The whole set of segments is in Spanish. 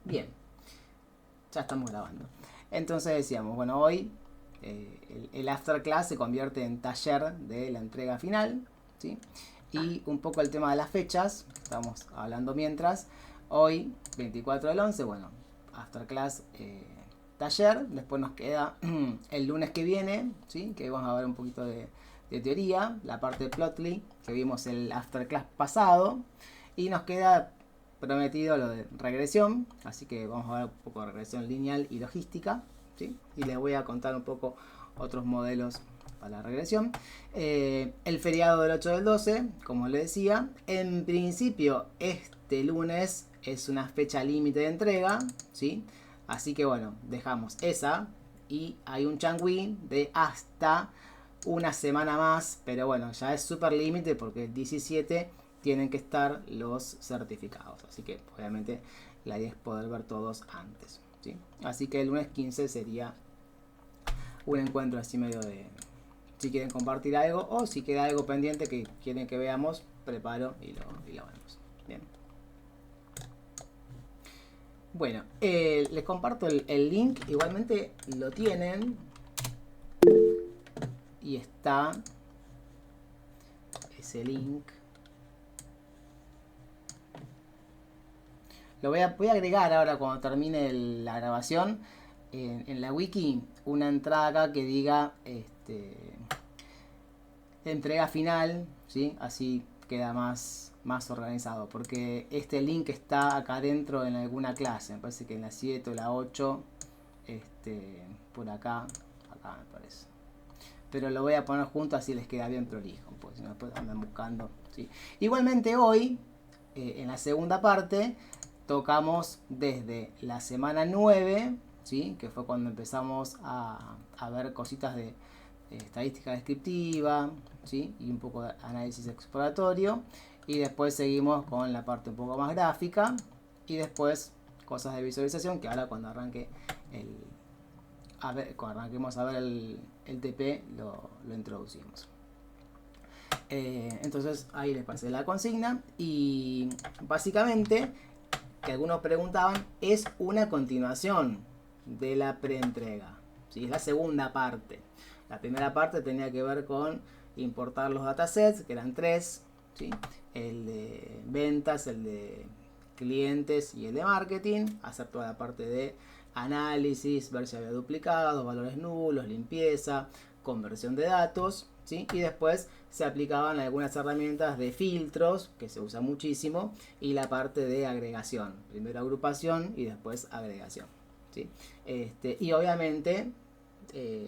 Bien, ya estamos grabando. Entonces decíamos, bueno, hoy el after class se convierte en taller de la entrega final, ¿sí? Y un poco el tema de las fechas, estamos hablando mientras. Hoy, 24 del 11, bueno, after class taller. Después nos queda el lunes que viene, ¿sí? Que vamos a ver un poquito de teoría, la parte de Plotly, que vimos el after class pasado. Y nos queda prometido lo de regresión, así que vamos a ver un poco de regresión lineal y logística, ¿sí? Y les voy a contar un poco otros modelos para la regresión. El feriado del 8 del 12, como les decía, en principio este lunes es una fecha límite de entrega, ¿sí? Así que bueno, dejamos esa y hay un changui de hasta una semana más, pero bueno, ya es súper límite porque el 17 tienen que estar los certificados. Así que obviamente la idea es poder ver todos antes, ¿sí? Así que el lunes 15 sería un encuentro así medio de si quieren compartir algo o si queda algo pendiente que quieren que veamos, preparo y lo vemos. Bien. Bueno, les comparto el link, igualmente lo tienen y está ese link. Voy a agregar ahora cuando termine la grabación en la wiki una entrada acá que diga entrega final, ¿sí? Así queda más organizado. Porque este link está acá adentro en alguna clase. Me parece que en la 7 o la 8. Por acá me parece. Pero lo voy a poner junto así les queda bien prolijo. Porque si no después andan buscando. ¿Sí? Igualmente hoy, en la segunda parte, tocamos desde la semana 9, ¿sí? Que fue cuando empezamos a ver cositas de estadística descriptiva, ¿sí? Y un poco de análisis exploratorio. Y después seguimos con la parte un poco más gráfica. Y después cosas de visualización, que ahora cuando arranque cuando arranquemos a ver el TP lo introducimos. Entonces ahí les pasé la consigna y básicamente que algunos preguntaban es una continuación de la preentrega, ¿sí? Es la segunda parte. La primera parte tenía que ver con importar los datasets, que eran tres, ¿sí? El de ventas, el de clientes y el de marketing, hacer toda la parte de análisis, ver si había duplicado, valores nulos, limpieza, conversión de datos, ¿sí? Y después se aplicaban algunas herramientas de filtros, que se usa muchísimo, y la parte de agregación. Primero agrupación y después agregación, ¿sí? Y obviamente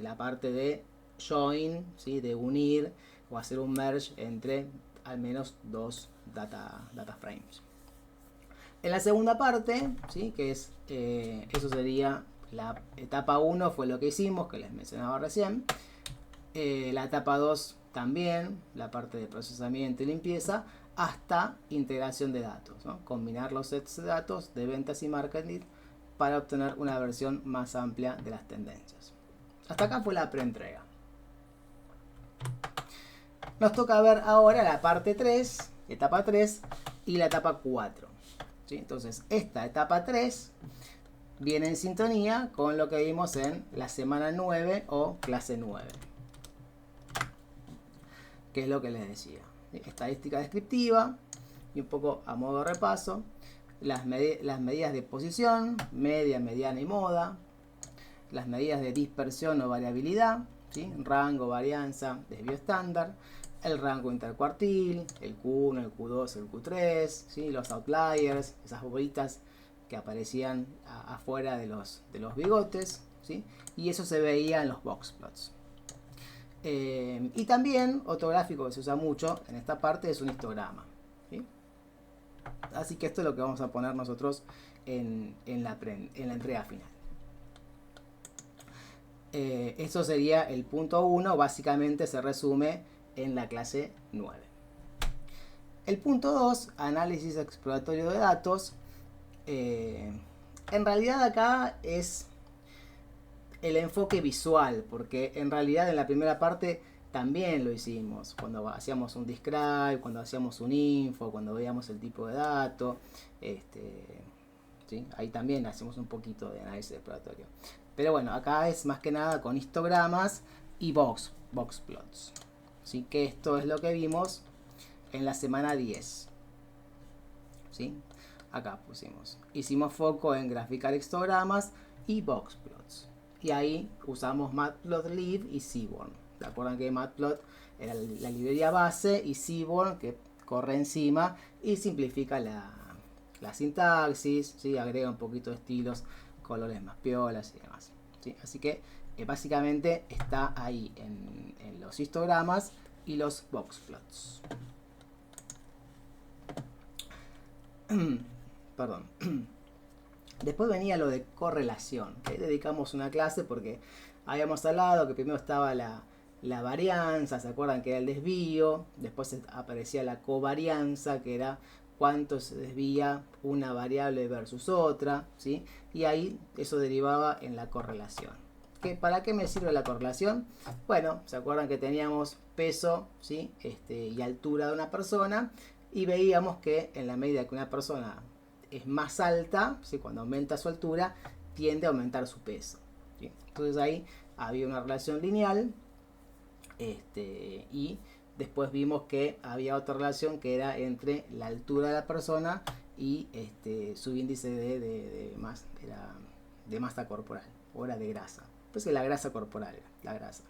la parte de join, ¿sí? De unir o hacer un merge entre al menos dos data frames. En la segunda parte, ¿sí? Que es eso sería la etapa 1, fue lo que hicimos, que les mencionaba recién. La etapa 2 también, la parte de procesamiento y limpieza, hasta integración de datos, ¿no? Combinar los sets de datos de ventas y marketing para obtener una versión más amplia de las tendencias. Hasta acá fue la preentrega. Nos toca ver ahora la parte 3, etapa 3 y la etapa 4. ¿Sí? Entonces, esta etapa 3 viene en sintonía con lo que vimos en la semana 9 o clase 9. Que es lo que les decía. Estadística descriptiva y un poco a modo de repaso. Las medidas de posición, media, mediana y moda. Las medidas de dispersión o variabilidad, ¿sí? Rango, varianza, desvío estándar. El rango intercuartil, el Q1, el Q2, el Q3, ¿sí? Los outliers, esas bolitas que aparecían afuera de los bigotes, ¿sí? Y eso se veía en los box plots. Y también otro gráfico que se usa mucho en esta parte es un histograma, ¿sí? Así que esto es lo que vamos a poner nosotros en la entrega final. Eso sería el punto 1, básicamente se resume en la clase 9. El punto 2, análisis exploratorio de datos. En realidad acá es el enfoque visual, porque en realidad en la primera parte también lo hicimos, cuando hacíamos un describe, cuando hacíamos un info, cuando veíamos el tipo de dato, ¿sí? Ahí también hacemos un poquito de análisis exploratorio. Pero bueno, acá es más que nada con histogramas y box plots. ¿Sí? Que esto es lo que vimos en la semana 10. ¿Sí? Acá pusimos. Hicimos foco en graficar histogramas y box plots. Y ahí usamos Matplotlib y Seaborn. ¿Se acuerdan que Matplot era la librería base y Seaborn que corre encima y simplifica la sintaxis, ¿sí? Agrega un poquito de estilos, colores más piolas y demás, ¿sí? Así que básicamente está ahí en los histogramas y los box plots. Perdón. Después venía lo de correlación, que dedicamos una clase porque habíamos hablado que primero estaba la varianza, ¿se acuerdan que era el desvío? Después aparecía la covarianza, que era cuánto se desvía una variable versus otra, ¿sí? Y ahí eso derivaba en la correlación. ¿Para qué me sirve la correlación? Bueno, ¿se acuerdan que teníamos peso, ¿sí? Y altura de una persona? Y veíamos que en la medida que una persona es más alta, ¿sí? Cuando aumenta su altura, tiende a aumentar su peso, ¿sí? Entonces ahí había una relación lineal, y después vimos que había otra relación que era entre la altura de la persona y su índice de masa corporal, o era de grasa. Entonces la grasa corporal, la grasa.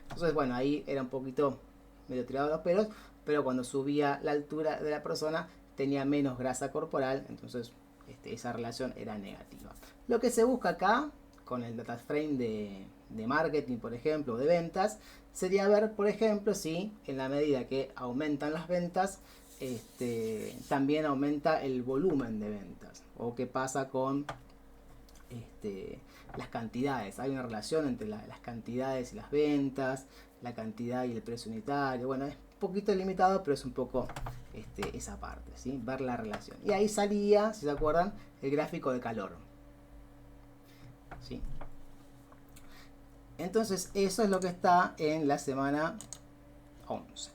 Entonces bueno, ahí era un poquito medio tirado de los pelos, pero cuando subía la altura de la persona tenía menos grasa corporal, entonces esa relación era negativa. Lo que se busca acá con el data frame de marketing, por ejemplo, o de ventas, sería ver, por ejemplo, si en la medida que aumentan las ventas, también aumenta el volumen de ventas, o qué pasa con las cantidades. Hay una relación entre las cantidades y las ventas, la cantidad y el precio unitario. Bueno, es un poquito limitado, pero es un poco esa parte, ¿sí? Ver la relación. Y ahí salía, si se acuerdan, el gráfico de calor, ¿sí? Entonces eso es lo que está en la semana 11.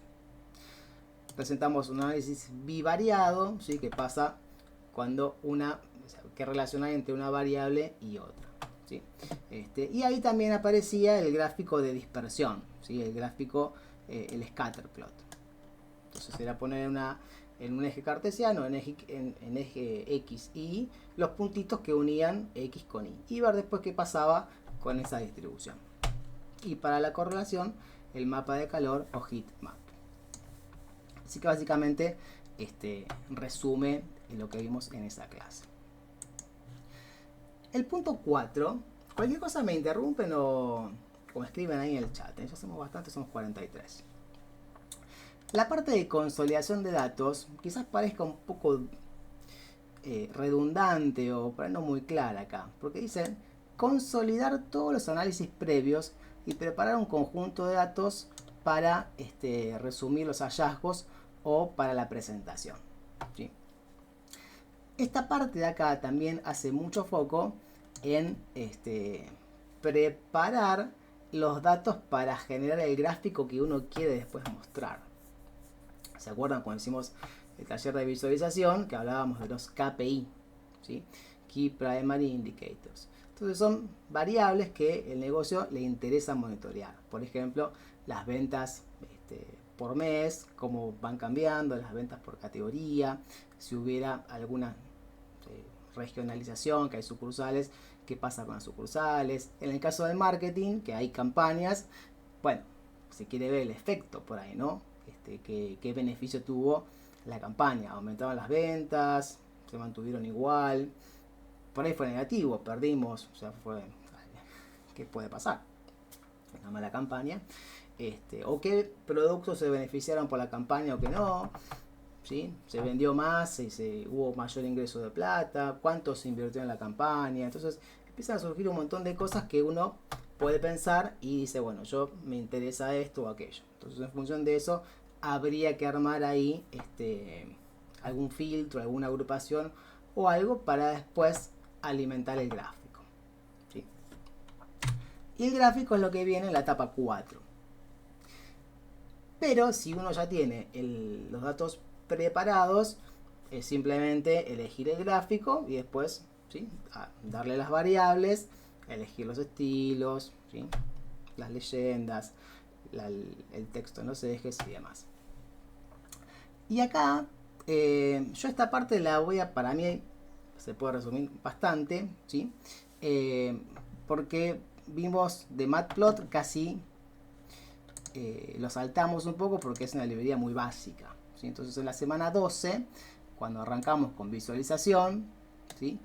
Presentamos un análisis bivariado, ¿sí? Que pasa cuando qué relación hay entre una variable y otra, ¿sí? Y ahí también aparecía el gráfico de dispersión, ¿sí? El gráfico, el scatter plot. Entonces era poner en un eje cartesiano, en eje X y los puntitos que unían X con Y. Y ver después qué pasaba con esa distribución. Y para la correlación, el mapa de calor o heat map. Así que básicamente resume lo que vimos en esa clase. El punto 4, cualquier cosa me interrumpen o me escriben ahí en el chat. Ya somos bastante, somos 43. La parte de consolidación de datos quizás parezca un poco redundante o no muy clara acá, porque dice consolidar todos los análisis previos y preparar un conjunto de datos para resumir los hallazgos o para la presentación, ¿sí? Esta parte de acá también hace mucho foco en preparar los datos para generar el gráfico que uno quiere después mostrar. ¿Se acuerdan cuando hicimos el taller de visualización que hablábamos de los KPI, ¿sí? Key Primary Indicators? Entonces son variables que el negocio le interesa monitorear. Por ejemplo, las ventas por mes, cómo van cambiando, las ventas por categoría, si hubiera alguna regionalización, que hay sucursales, qué pasa con las sucursales. En el caso del marketing, que hay campañas, bueno, se quiere ver el efecto por ahí, ¿no? Qué beneficio tuvo la campaña, aumentaron las ventas, se mantuvieron igual, por ahí fue negativo, perdimos, o sea, ¿qué puede pasar? Una mala campaña, o qué productos se beneficiaron por la campaña o que no, ¿sí? Se vendió más, hubo mayor ingreso de plata, cuánto se invirtió en la campaña. Entonces empiezan a surgir un montón de cosas que uno puede pensar y dice, bueno, yo me interesa esto o aquello. Entonces en función de eso habría que armar ahí algún filtro, alguna agrupación o algo para después alimentar el gráfico, ¿sí? Y el gráfico es lo que viene en la etapa 4. Pero si uno ya tiene los datos preparados, es simplemente elegir el gráfico y después ¿sí? A darle las variables, elegir los estilos, ¿sí? Las leyendas, el texto en los ejes y demás. Y acá, yo esta parte la voy a, para mí, se puede resumir bastante, ¿sí? Porque vimos de Matplot casi lo saltamos un poco porque es una librería muy básica, ¿sí? Entonces en la semana 12, cuando arrancamos con visualización, ¿sí?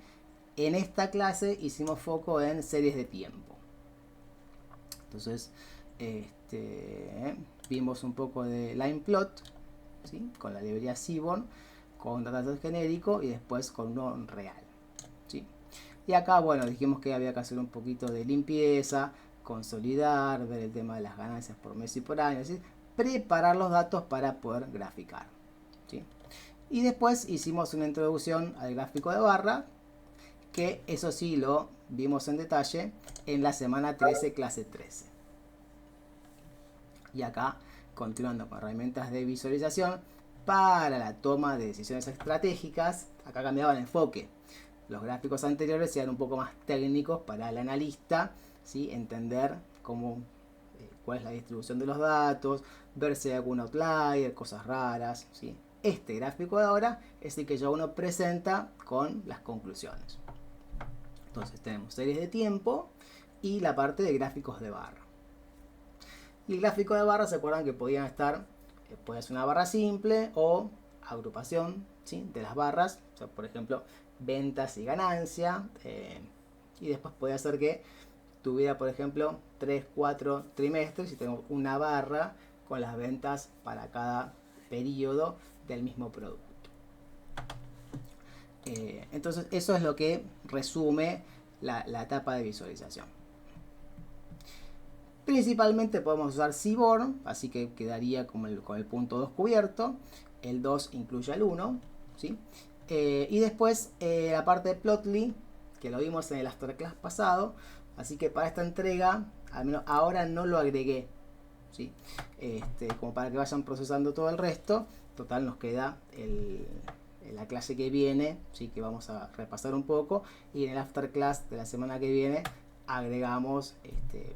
En esta clase hicimos foco en series de tiempo. Entonces vimos un poco de lineplot, ¿sí? Con la librería Seaborn, con un dataset genérico y después con uno real, ¿sí? Y acá, bueno, dijimos que había que hacer un poquito de limpieza, consolidar, ver el tema de las ganancias por mes y por año, es decir, preparar los datos para poder graficar, ¿sí? Y después hicimos una introducción al gráfico de barra, que eso sí lo vimos en detalle en la semana 13, clase 13. Y acá, continuando con herramientas de visualización para la toma de decisiones estratégicas, acá cambiaba el enfoque. Los gráficos anteriores eran un poco más técnicos para el analista, ¿sí? Entender cómo, cuál es la distribución de los datos, ver si hay algún outlier, cosas raras, ¿sí? Este gráfico de ahora es el que ya uno presenta con las conclusiones. Entonces tenemos series de tiempo y la parte de gráficos de barra. Y el gráfico de barra, se acuerdan que podían estar, puede ser una barra simple o agrupación, ¿sí? De las barras, o sea, por ejemplo, ventas y ganancia, y después podía ser que tuviera, por ejemplo, 3, 4 trimestres y tengo una barra con las ventas para cada periodo del mismo producto. Entonces eso es lo que resume la etapa de visualización. Principalmente podemos usar Seaborn, así que quedaría con el punto 2 cubierto. El 2 incluye al 1, ¿sí? Y después la parte de Plotly, que lo vimos en el Afterclass pasado, así que para esta entrega, al menos ahora no lo agregué, ¿sí? Como para que vayan procesando todo el resto. Total, nos queda la clase que viene, ¿sí? Que vamos a repasar un poco, y en el Afterclass de la semana que viene agregamos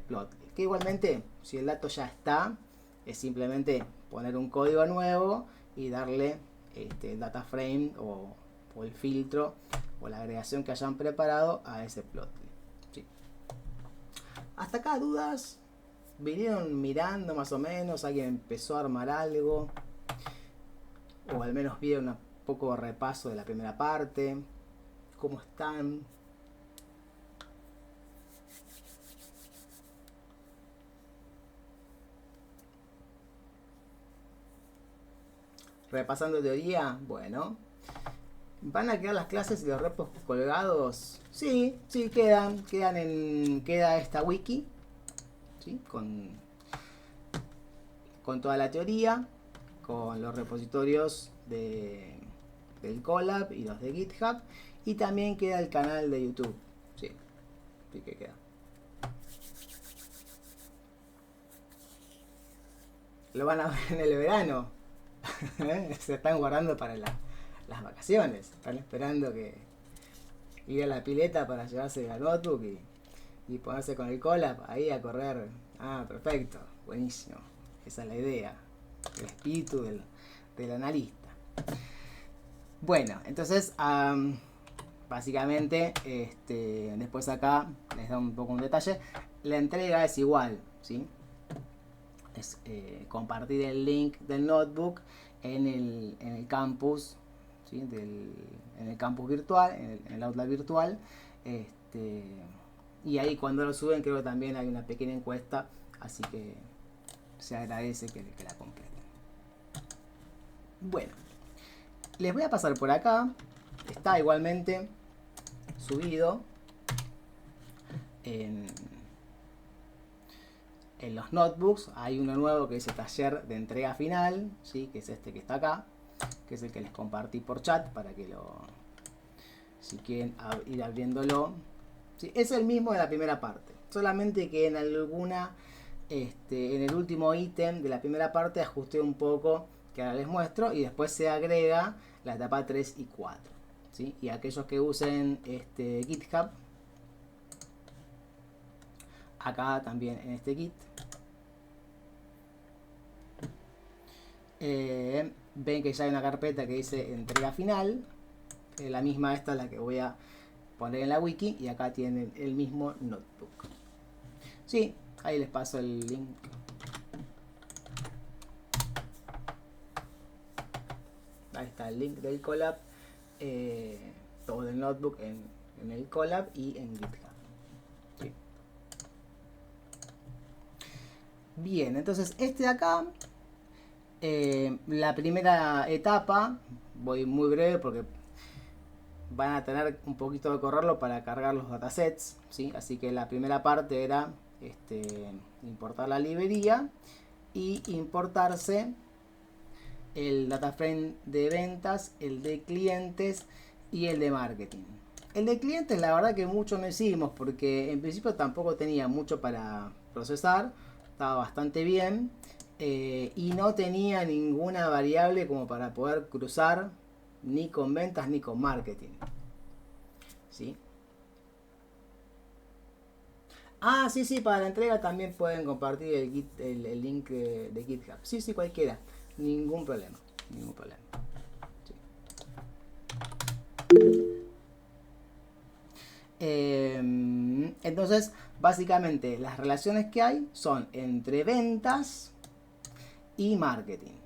Plotly, que igualmente, si el dato ya está, es simplemente poner un código nuevo y darle el data frame o el filtro o la agregación que hayan preparado a ese Plotly, ¿sí? Hasta acá, dudas. ¿Vinieron mirando más o menos? ¿Alguien empezó a armar algo? O al menos vieron un poco de repaso de la primera parte. ¿Cómo están? Repasando teoría, bueno. ¿Van a quedar las clases y los repos colgados? Sí, sí, queda esta wiki, ¿sí? Con toda la teoría, con los repositorios del Colab y los de GitHub, y también queda el canal de YouTube, sí, sí que queda. Lo van a ver en el verano. Se están guardando para las vacaciones. Están esperando que ir a la pileta para llevarse la notebook y ponerse con el Colab ahí a correr. Ah, perfecto, buenísimo. Esa es la idea, el espíritu del analista. Bueno, entonces básicamente después acá les da un poco un detalle. La entrega es igual, ¿sí? Es compartir el link del notebook en el campus, ¿sí? En el campus virtual, en el aula virtual, y ahí cuando lo suben creo que también hay una pequeña encuesta, así que se agradece que la completen. Bueno, les voy a pasar por acá, está igualmente subido en los notebooks. Hay uno nuevo que dice taller de entrega final, ¿sí? Que es este que está acá, que es el que les compartí por chat para que si quieren ir abriéndolo, ¿sí? Es el mismo de la primera parte, solamente que en alguna en el último ítem de la primera parte ajusté un poco, que ahora les muestro, y después se agrega la etapa 3 y 4, ¿sí? Y aquellos que usen GitHub, acá también en este Git, ven que ya hay una carpeta que dice entrega final. La misma esta es la que voy a poner en la wiki, y acá tienen el mismo notebook. Sí, ahí les paso el link. Ahí está el link del Colab, todo el notebook en el Colab y en GitHub. ¿Sí? Bien, entonces este de acá, la primera etapa, voy muy breve porque van a tener un poquito de correrlo para cargar los datasets, ¿sí? Así que la primera parte era importar la librería y importarse el data frame de ventas, el de clientes y el de marketing. El de clientes la verdad que mucho no hicimos porque en principio tampoco tenía mucho para procesar, estaba bastante bien, y no tenía ninguna variable como para poder cruzar ni con ventas ni con marketing. ¿Sí? Ah, sí, sí, para la entrega también pueden compartir el link de GitHub. Sí, sí, cualquiera. Ningún problema. Ningún problema. Sí. Entonces, básicamente, las relaciones que hay son entre ventas y marketing.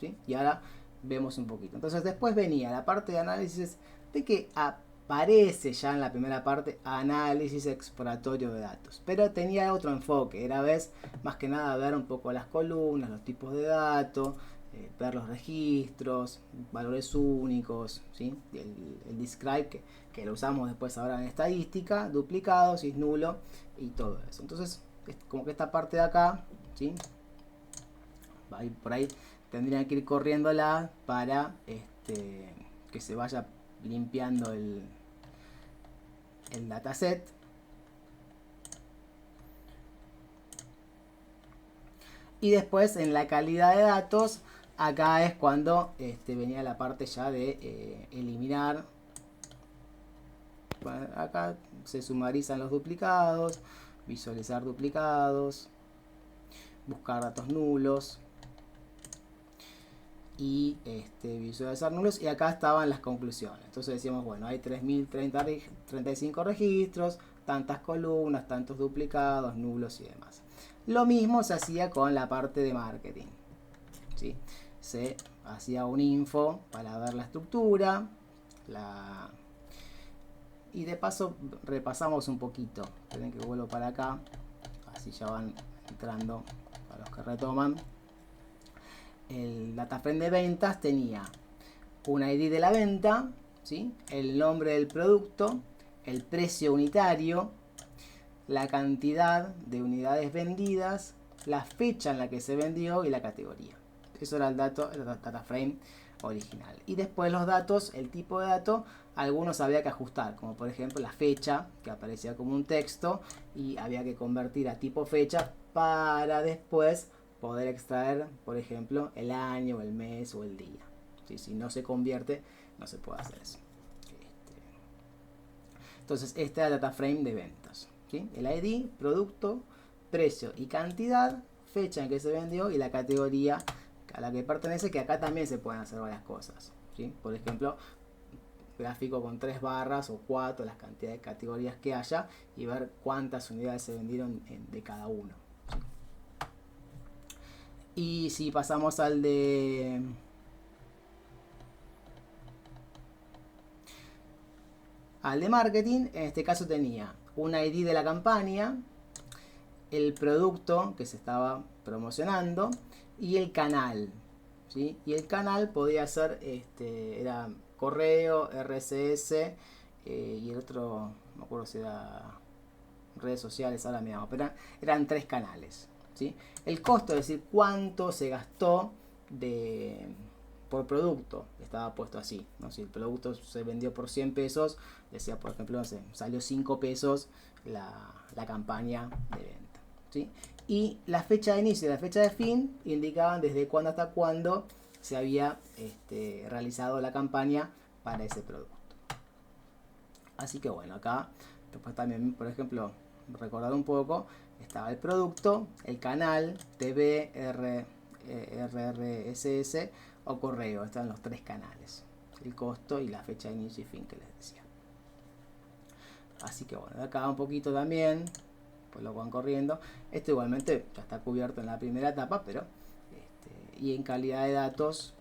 ¿Sí? Y ahora vemos un poquito. Entonces, después venía la parte de análisis de que aparece ya en la primera parte análisis exploratorio de datos, pero tenía otro enfoque, era más que nada ver un poco las columnas, los tipos de datos, ver los registros, valores únicos, ¿sí? el describe que lo usamos después ahora en estadística, duplicado, si es nulo y todo eso. Entonces como que esta parte de acá, ¿sí? Por ahí tendrían que ir corriéndola para que se vaya limpiando el dataset. Y después en la calidad de datos, acá es cuando venía la parte ya de eliminar. Bueno, acá se sumarizan los duplicados, visualizar duplicados, buscar datos nulos y visualizar nulos, y acá estaban las conclusiones. Entonces decíamos, bueno, hay 3035 registros, tantas columnas, tantos duplicados, nulos y demás. Lo mismo se hacía con la parte de marketing, ¿sí? Se hacía un info para ver la estructura, y de paso repasamos un poquito. Esperen que vuelvo para acá, así ya van entrando para los que retoman. El data frame de ventas tenía un ID de la venta, ¿sí? El nombre del producto, el precio unitario, la cantidad de unidades vendidas, la fecha en la que se vendió y la categoría. Eso era el data frame original. Y después los datos, el tipo de dato, algunos había que ajustar, como por ejemplo la fecha, que aparecía como un texto, y había que convertir a tipo fecha para después poder extraer, por ejemplo, el año, el mes o el día. ¿Sí? Si no se convierte, no se puede hacer eso. Entonces, este es el data frame de ventas. ¿Sí? El ID, producto, precio y cantidad, fecha en que se vendió y la categoría a la que pertenece, que acá también se pueden hacer varias cosas. ¿Sí? Por ejemplo, gráfico con 3 barras o 4, las cantidades de categorías que haya, y ver cuántas unidades se vendieron de cada uno. ¿Sí? Y si pasamos al de marketing, en este caso tenía un ID de la campaña, el producto que se estaba promocionando y el canal, ¿sí? Y el canal podía ser, era correo, RSS, y el otro, no me acuerdo si era redes sociales, ahora me llamo, pero eran 3 canales, ¿sí? El costo, es decir, cuánto se gastó por producto, estaba puesto así, ¿no? Si el producto se vendió por 100 pesos, decía, por ejemplo, no sé, salió 5 pesos la campaña de venta, ¿sí? Y la fecha de inicio y la fecha de fin indicaban desde cuándo hasta cuándo se había realizado la campaña para ese producto. Así que bueno, acá después también, por ejemplo, recordar un poco, estaba el producto, el canal, TV, RRSS o correo. Están los 3 canales, el costo y la fecha de inicio y fin que les decía. Así que bueno, de acá un poquito también, pues lo van corriendo. Esto igualmente ya está cubierto en la primera etapa, pero y en calidad de datos,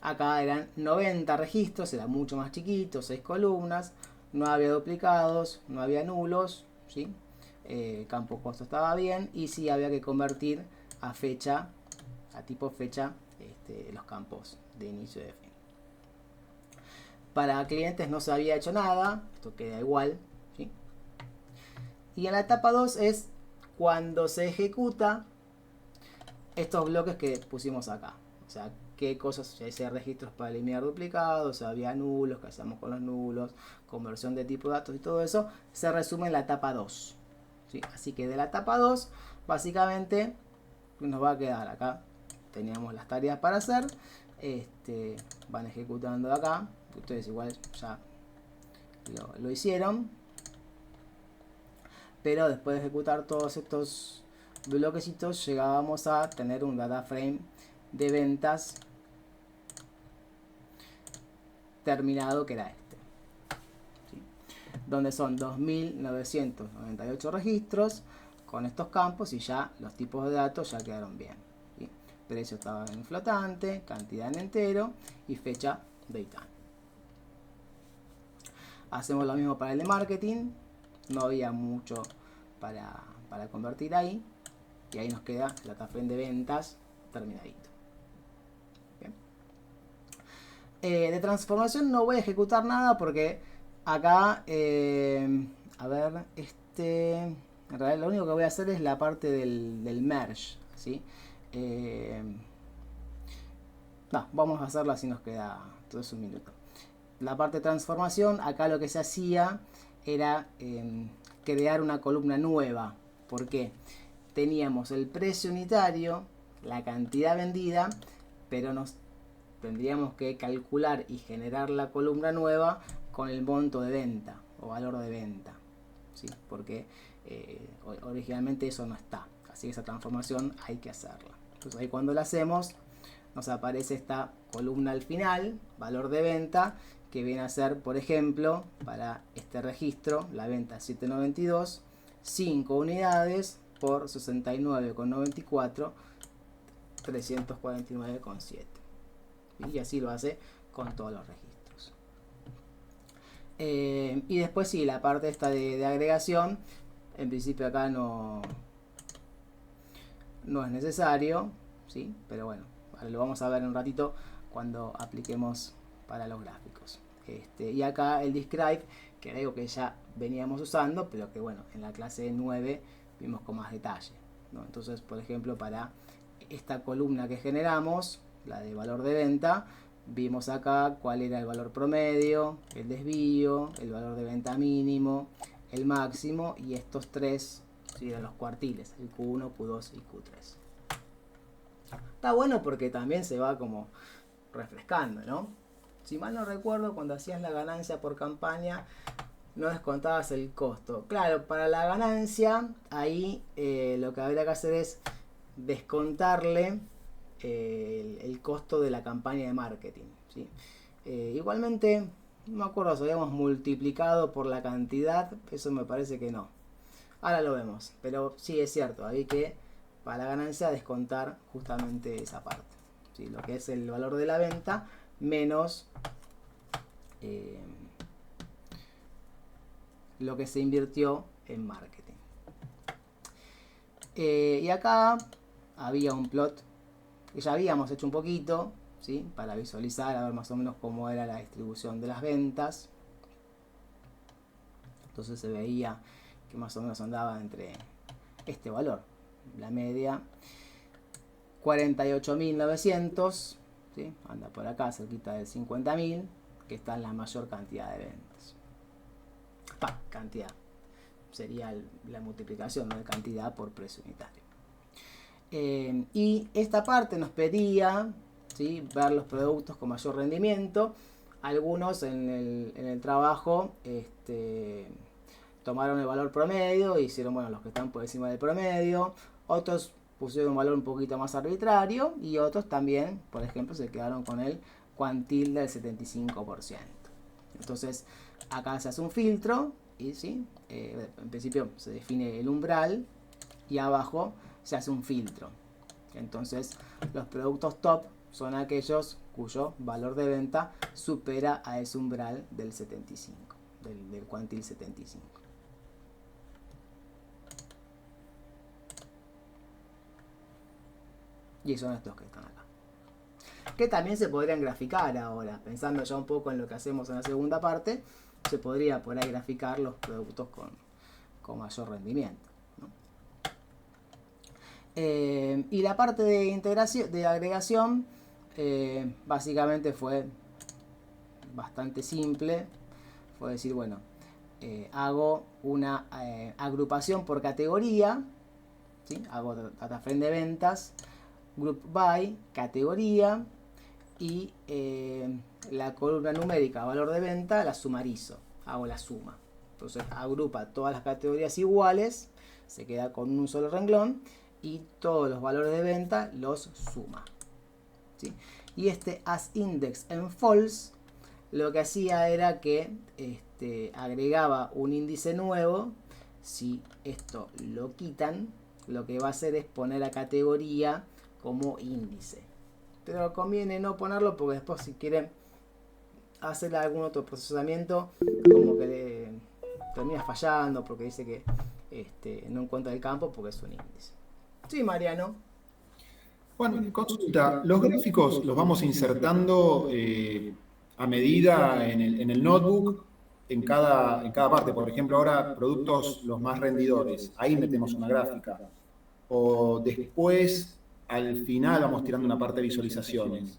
acá eran 90 registros, era mucho más chiquito, 6 columnas, no había duplicados, no había nulos, ¿sí? Campo costo estaba bien, y sí había que convertir a fecha, a tipo fecha, los campos de inicio y de fin. Para clientes no se había hecho nada, esto queda igual, ¿sí? Y en la etapa 2 es cuando se ejecuta estos bloques que pusimos acá. O sea, qué cosas, ya sea registros para eliminar duplicados, o sea, había nulos, qué hacemos con los nulos, conversión de tipo de datos y todo eso, se resume en la etapa 2. ¿Sí? Así que de la etapa 2, básicamente, nos va a quedar acá. Teníamos las tareas para hacer, van ejecutando acá, ustedes igual ya lo hicieron, pero después de ejecutar todos estos bloquecitos llegábamos a tener un data frame de ventas terminado, que era este, ¿sí? Donde son 2998 registros con estos campos, y ya los tipos de datos ya quedaron bien, ¿sí? Precio estaba en flotante, cantidad en entero y fecha de ITAN. Hacemos lo mismo para el de marketing, no había mucho para convertir ahí, y ahí nos queda el data frame de ventas terminadito. Bien. De transformación no voy a ejecutar nada porque acá, a ver, en realidad lo único que voy a hacer es la parte del merge, ¿sí? No, vamos a hacerlo así, nos queda entonces un minuto. La parte de transformación, acá lo que se hacía era crear una columna nueva. ¿Por qué? Teníamos el precio unitario, la cantidad vendida, pero nos tendríamos que calcular y generar la columna nueva con el monto de venta o valor de venta, ¿sí? Porque originalmente eso no está, así que esa transformación hay que hacerla. Entonces ahí cuando la hacemos nos aparece esta columna al final, valor de venta, que viene a ser, por ejemplo, para este registro, la venta 7.92, 5 unidades por 69,94, 349,7. Y así lo hace con todos los registros. Y después sí, la parte esta de agregación, en principio acá no es necesario, ¿sí? Pero bueno, ahora lo vamos a ver en un ratito cuando apliquemos para los gráficos. Y acá el describe, que era algo que ya veníamos usando, pero que bueno, en la clase 9 vimos con más detalle, ¿no? Entonces, por ejemplo, para esta columna que generamos, la de valor de venta, vimos acá cuál era el valor promedio, el desvío, el valor de venta mínimo, el máximo, y estos tres, ¿sí? Eran los cuartiles, el Q1, Q2 y Q3. Está bueno porque también se va como refrescando, ¿no? Si mal no recuerdo, cuando hacías la ganancia por campaña, no descontabas el costo. Claro, para la ganancia, ahí lo que habría que hacer es descontarle el costo de la campaña de marketing, ¿sí? Igualmente, no me acuerdo si habíamos multiplicado por la cantidad, eso me parece que no. Ahora lo vemos, pero sí es cierto, hay que, para la ganancia, descontar justamente esa parte, ¿sí? Lo que es el valor de la venta menos lo que se invirtió en marketing. Y acá había un plot que ya habíamos hecho un poquito, ¿sí? Para visualizar, a ver más o menos cómo era la distribución de las ventas. Entonces se veía que más o menos andaba entre este valor, la media 48.900, ¿sí? Anda por acá cerquita de 50.000, que está en la mayor cantidad de ventas. Cantidad sería la multiplicación, ¿no? De cantidad por precio unitario. Y esta parte nos pedía, ¿sí? Ver los productos con mayor rendimiento. algunos en el trabajo tomaron el valor promedio e hicieron, bueno, los que están por encima del promedio. Otros pusieron un valor un poquito más arbitrario y otros también, por ejemplo, se quedaron con el cuantilde del 75%. Entonces, acá se hace un filtro y ¿sí? En principio se define el umbral y abajo se hace un filtro. Entonces, los productos top son aquellos cuyo valor de venta supera a ese umbral del 75, del cuantil 75. Y son estos que están acá. Que también se podrían graficar ahora, pensando ya un poco en lo que hacemos en la segunda parte, se podría por ahí graficar los productos con mayor rendimiento, ¿no? Y la parte de integración, de agregación, básicamente fue bastante simple. Fue decir, bueno, hago una agrupación por categoría, ¿sí? Hago data frame de ventas, group by, categoría, y la columna numérica, valor de venta, la sumarizo, hago la suma. Entonces agrupa todas las categorías iguales, se queda con un solo renglón, y todos los valores de venta los suma, ¿sí? Y as index en false lo que hacía era que agregaba un índice nuevo. Si esto lo quitan, lo que va a hacer es poner a categoría como índice, pero conviene no ponerlo porque después si quieren hacer algún otro procesamiento como que le termina fallando porque dice que no encuentra el campo porque es un índice. Sí, Mariano. Bueno, consulta, los gráficos los vamos insertando a medida en el notebook, en cada parte. Por ejemplo, ahora productos los más rendidores, ahí metemos una gráfica. O después, al final, vamos tirando una parte de visualizaciones.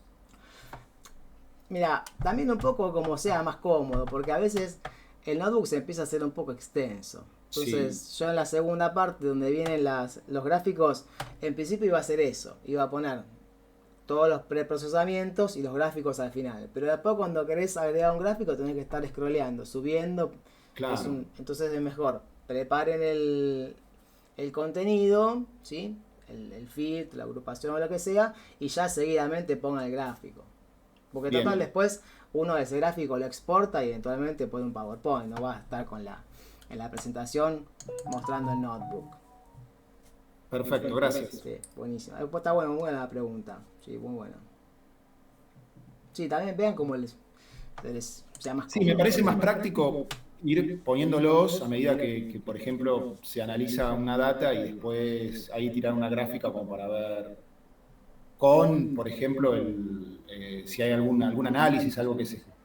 Mira, también un poco como sea más cómodo, porque a veces el notebook se empieza a hacer un poco extenso. Entonces, sí, yo en la segunda parte donde vienen los gráficos, en principio iba a hacer eso, iba a poner todos los preprocesamientos y los gráficos al final. Pero después cuando querés agregar un gráfico tenés que estar scrolleando, subiendo. Claro. Entonces es mejor, preparen el contenido, ¿sí? El feed, la agrupación o lo que sea, y ya seguidamente pongan el gráfico. Porque Bien. total después uno ese gráfico lo exporta y eventualmente pone un PowerPoint, no va a estar en la presentación mostrando el notebook. Perfecto, gracias. Sí, buenísimo. Está bueno, muy buena la pregunta. Sí, muy buena. Sí, también vean cómo sea más cómodo. Sí, me parece más práctico ir poniéndolos a medida que, por ejemplo, se analiza una data y después ahí tirar una gráfica como para ver con, por ejemplo, si hay algún análisis, algo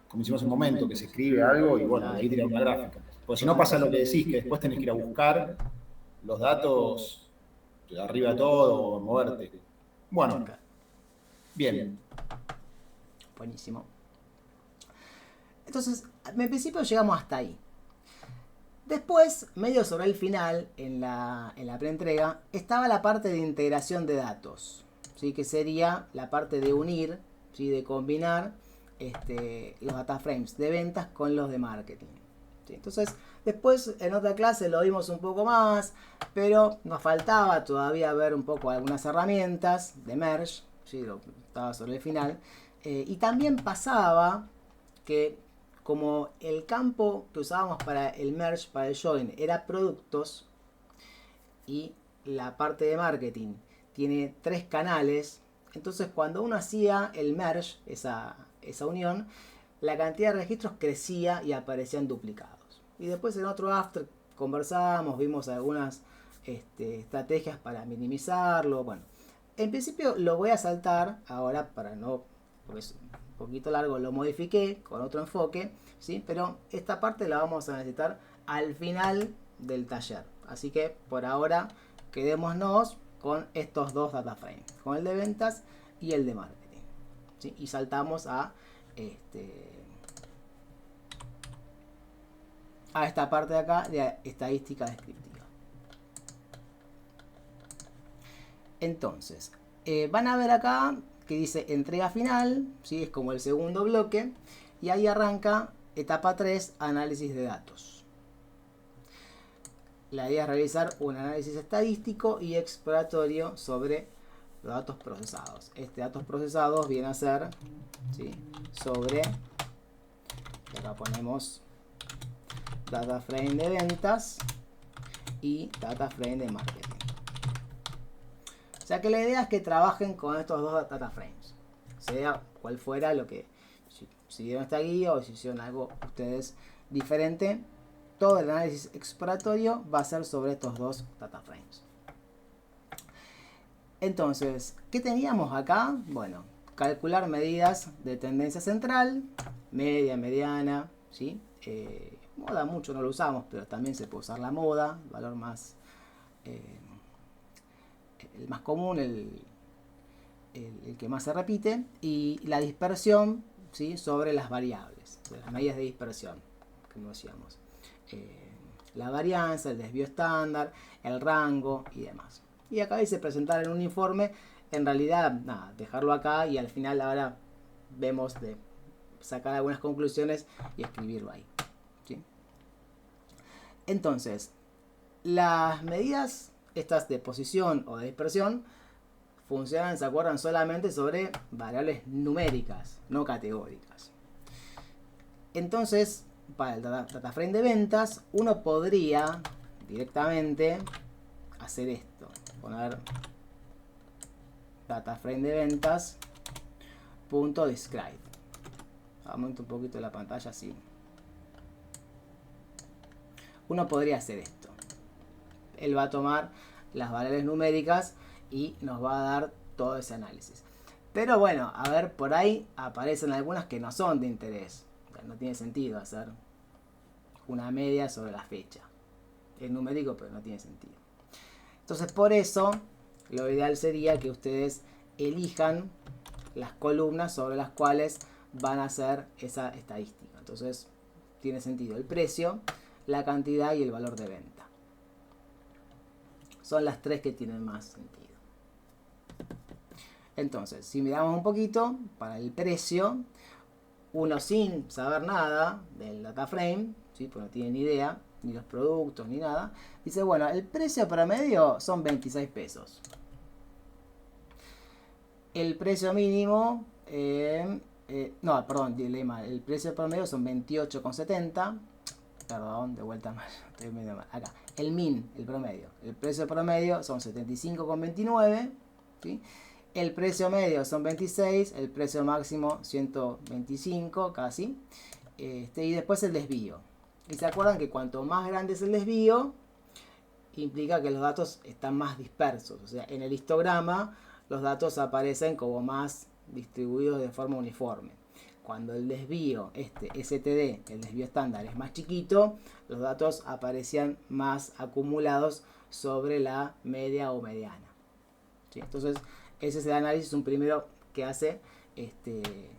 como hicimos un momento, que se escribe algo y bueno, de ahí tirar una gráfica. Porque si no pasa lo que decís, que después tenés que ir a buscar los datos de arriba de todo o moverte. Bueno, bien. Buenísimo. Entonces, en principio llegamos hasta ahí. Después, medio sobre el final, en la preentrega, estaba la parte de integración de datos, ¿sí? Que sería la parte de unir, ¿sí? De combinar los data frames de ventas con los de marketing, ¿sí? Entonces, después en otra clase lo vimos un poco más, pero nos faltaba todavía ver un poco algunas herramientas de merge, ¿sí? Lo estaba sobre el final. Y también pasaba que como el campo que usábamos para el merge, para el join, era productos y la parte de marketing tiene 3 canales, entonces cuando uno hacía el merge, esa unión, la cantidad de registros crecía y aparecían duplicados. Y después en otro after conversábamos, vimos algunas estrategias para minimizarlo. Bueno, en principio lo voy a saltar ahora para no, porque es un poquito largo, lo modifiqué con otro enfoque, ¿sí? Pero esta parte la vamos a necesitar al final del taller. Así que por ahora quedémonos con estos dos data frames, con el de ventas y el de marketing, ¿sí? Y saltamos a esta parte de acá de estadística descriptiva. Entonces, van a ver acá que dice entrega final, ¿sí? Es como el segundo bloque. Y ahí arranca etapa 3, análisis de datos. La idea es realizar un análisis estadístico y exploratorio sobre los datos procesados. Datos procesados viene a ser, ¿sí?, sobre, acá ponemos data frame de ventas y data frame de marketing. O sea que la idea es que trabajen con estos dos data frames, sea cual fuera lo que, si dieron esta guía o si hicieron algo ustedes diferente, todo el análisis exploratorio va a ser sobre estos dos data frames. Entonces, ¿qué teníamos acá? Bueno, calcular medidas de tendencia central, media, mediana, ¿sí? Moda mucho no lo usamos, pero también se puede usar la moda, el valor más, el más común, el que más se repite, y la dispersión, ¿sí?, sobre las variables, las medidas de dispersión, como decíamos. La varianza, el desvío estándar, el rango y demás. Y acá dice presentar en un informe. En realidad, nada, dejarlo acá y al final ahora vemos de sacar algunas conclusiones y escribirlo ahí, ¿sí? Entonces, las medidas estas de posición o de dispersión funcionan, se acuerdan, solamente sobre variables numéricas, no categóricas. Entonces, para el data frame de ventas, uno podría directamente hacer esto, poner data frame de ventas punto describe. Aumento un poquito la pantalla así. Uno podría hacer esto. Él va a tomar las variables numéricas y nos va a dar todo ese análisis. Pero bueno, a ver, por ahí aparecen algunas que no son de interés. No tiene sentido hacer una media sobre la fecha. Es numérico, pero no tiene sentido. Entonces, por eso, lo ideal sería que ustedes elijan las columnas sobre las cuales van a hacer esa estadística. Entonces, tiene sentido el precio, la cantidad y el valor de venta. Son las tres que tienen más sentido. Entonces, si miramos un poquito, para el precio, uno sin saber nada del data frame, ¿sí?, pues no tiene ni idea, ni los productos, ni nada, dice, bueno, el precio promedio son 26 pesos. El precio mínimo, no, perdón, el precio promedio son 28,70. Perdón, de vuelta mal, estoy medio mal. Acá, el min, el promedio. El precio promedio son 75,29, ¿sí? El precio medio son 26, el precio máximo 125 casi. Y después el desvío. Y se acuerdan que cuanto más grande es el desvío, implica que los datos están más dispersos. O sea, en el histograma los datos aparecen como más distribuidos de forma uniforme. Cuando el desvío, STD, el desvío estándar, es más chiquito, los datos aparecían más acumulados sobre la media o mediana, ¿sí? Entonces, ese es el análisis, un primero que hace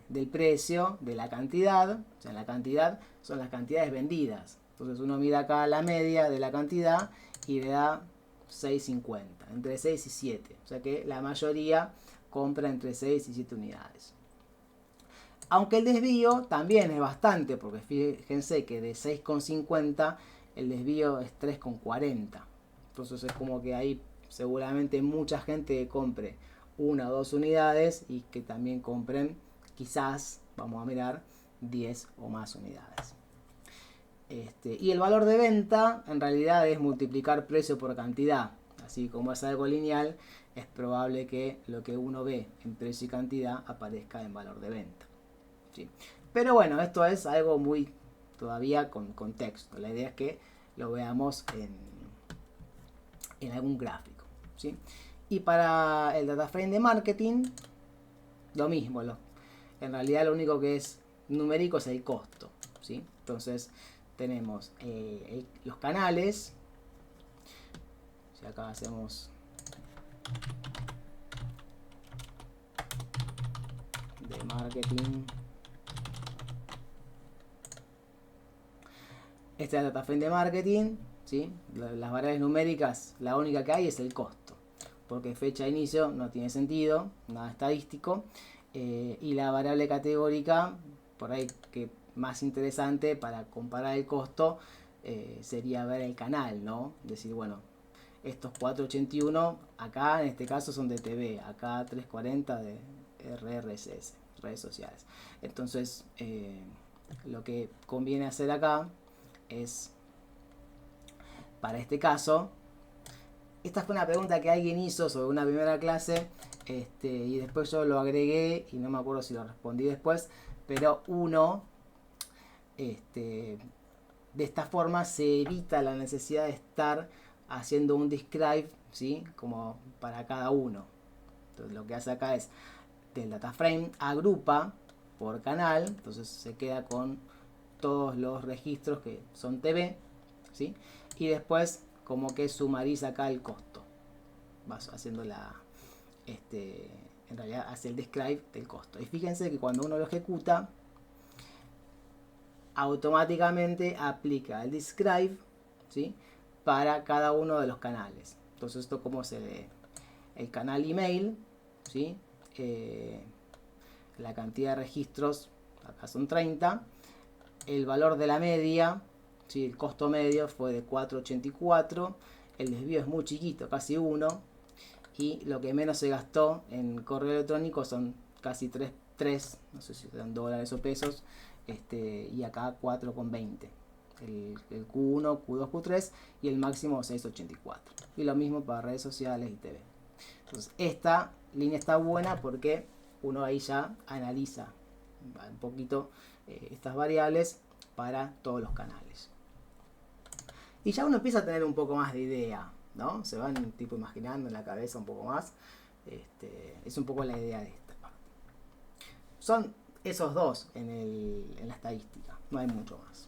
del precio, de la cantidad. O sea, la cantidad son las cantidades vendidas. Entonces, uno mira acá la media de la cantidad y le da 6,50, entre 6 y 7. O sea que la mayoría compra entre 6 y 7 unidades. Aunque el desvío también es bastante, porque fíjense que de 6,50 el desvío es 3,40. Entonces es como que hay seguramente mucha gente que compre una o dos unidades y que también compren, quizás, vamos a mirar, 10 o más unidades. Y el valor de venta en realidad es multiplicar precio por cantidad. Así como es algo lineal, es probable que lo que uno ve en precio y cantidad aparezca en valor de venta, ¿sí? Pero bueno, esto es algo muy todavía con contexto. La idea es que lo veamos en algún gráfico, ¿sí? Y para el data frame de marketing, lo mismo. En realidad lo único que es numérico es el costo, ¿sí? Entonces tenemos los canales. Si acá hacemos de marketing, este es el data frame de marketing, ¿sí? Las variables numéricas, la única que hay es el costo, porque fecha de inicio no tiene sentido, nada estadístico. Y la variable categórica, por ahí que más interesante para comparar el costo sería ver el canal, ¿no? Decir, bueno, estos 481 acá en este caso son de TV, acá 340 de RRSS, redes sociales. Entonces, lo que conviene hacer acá es, para este caso, esta fue una pregunta que alguien hizo sobre una primera clase, y después yo lo agregué y no me acuerdo si lo respondí después, pero de esta forma se evita la necesidad de estar haciendo un describe, ¿sí? Como para cada uno. Entonces lo que hace acá es, del data frame agrupa por canal, entonces se queda con todos los registros que son TV, ¿sí? Y después como que sumariza acá el costo. Vas haciendo en realidad hace el describe del costo. Y fíjense que cuando uno lo ejecuta, automáticamente aplica el describe, ¿sí? Para cada uno de los canales. Entonces esto como se lee. El canal email, ¿sí? La cantidad de registros, acá son 30. El valor de la media, ¿sí? El costo medio fue de 4.84. El desvío es muy chiquito, casi 1. Y lo que menos se gastó en correo electrónico son casi 3, no sé si eran dólares o pesos, y acá 4,20. El Q1, Q2, Q3 y el máximo 6,84. Y lo mismo para redes sociales y TV. Entonces esta línea está buena porque uno ahí ya analiza un poquito estas variables para todos los canales. Y ya uno empieza a tener un poco más de idea, ¿no? Se van tipo imaginando en la cabeza un poco más. Es un poco la idea de esta parte. Son esos dos en la estadística, no hay mucho más.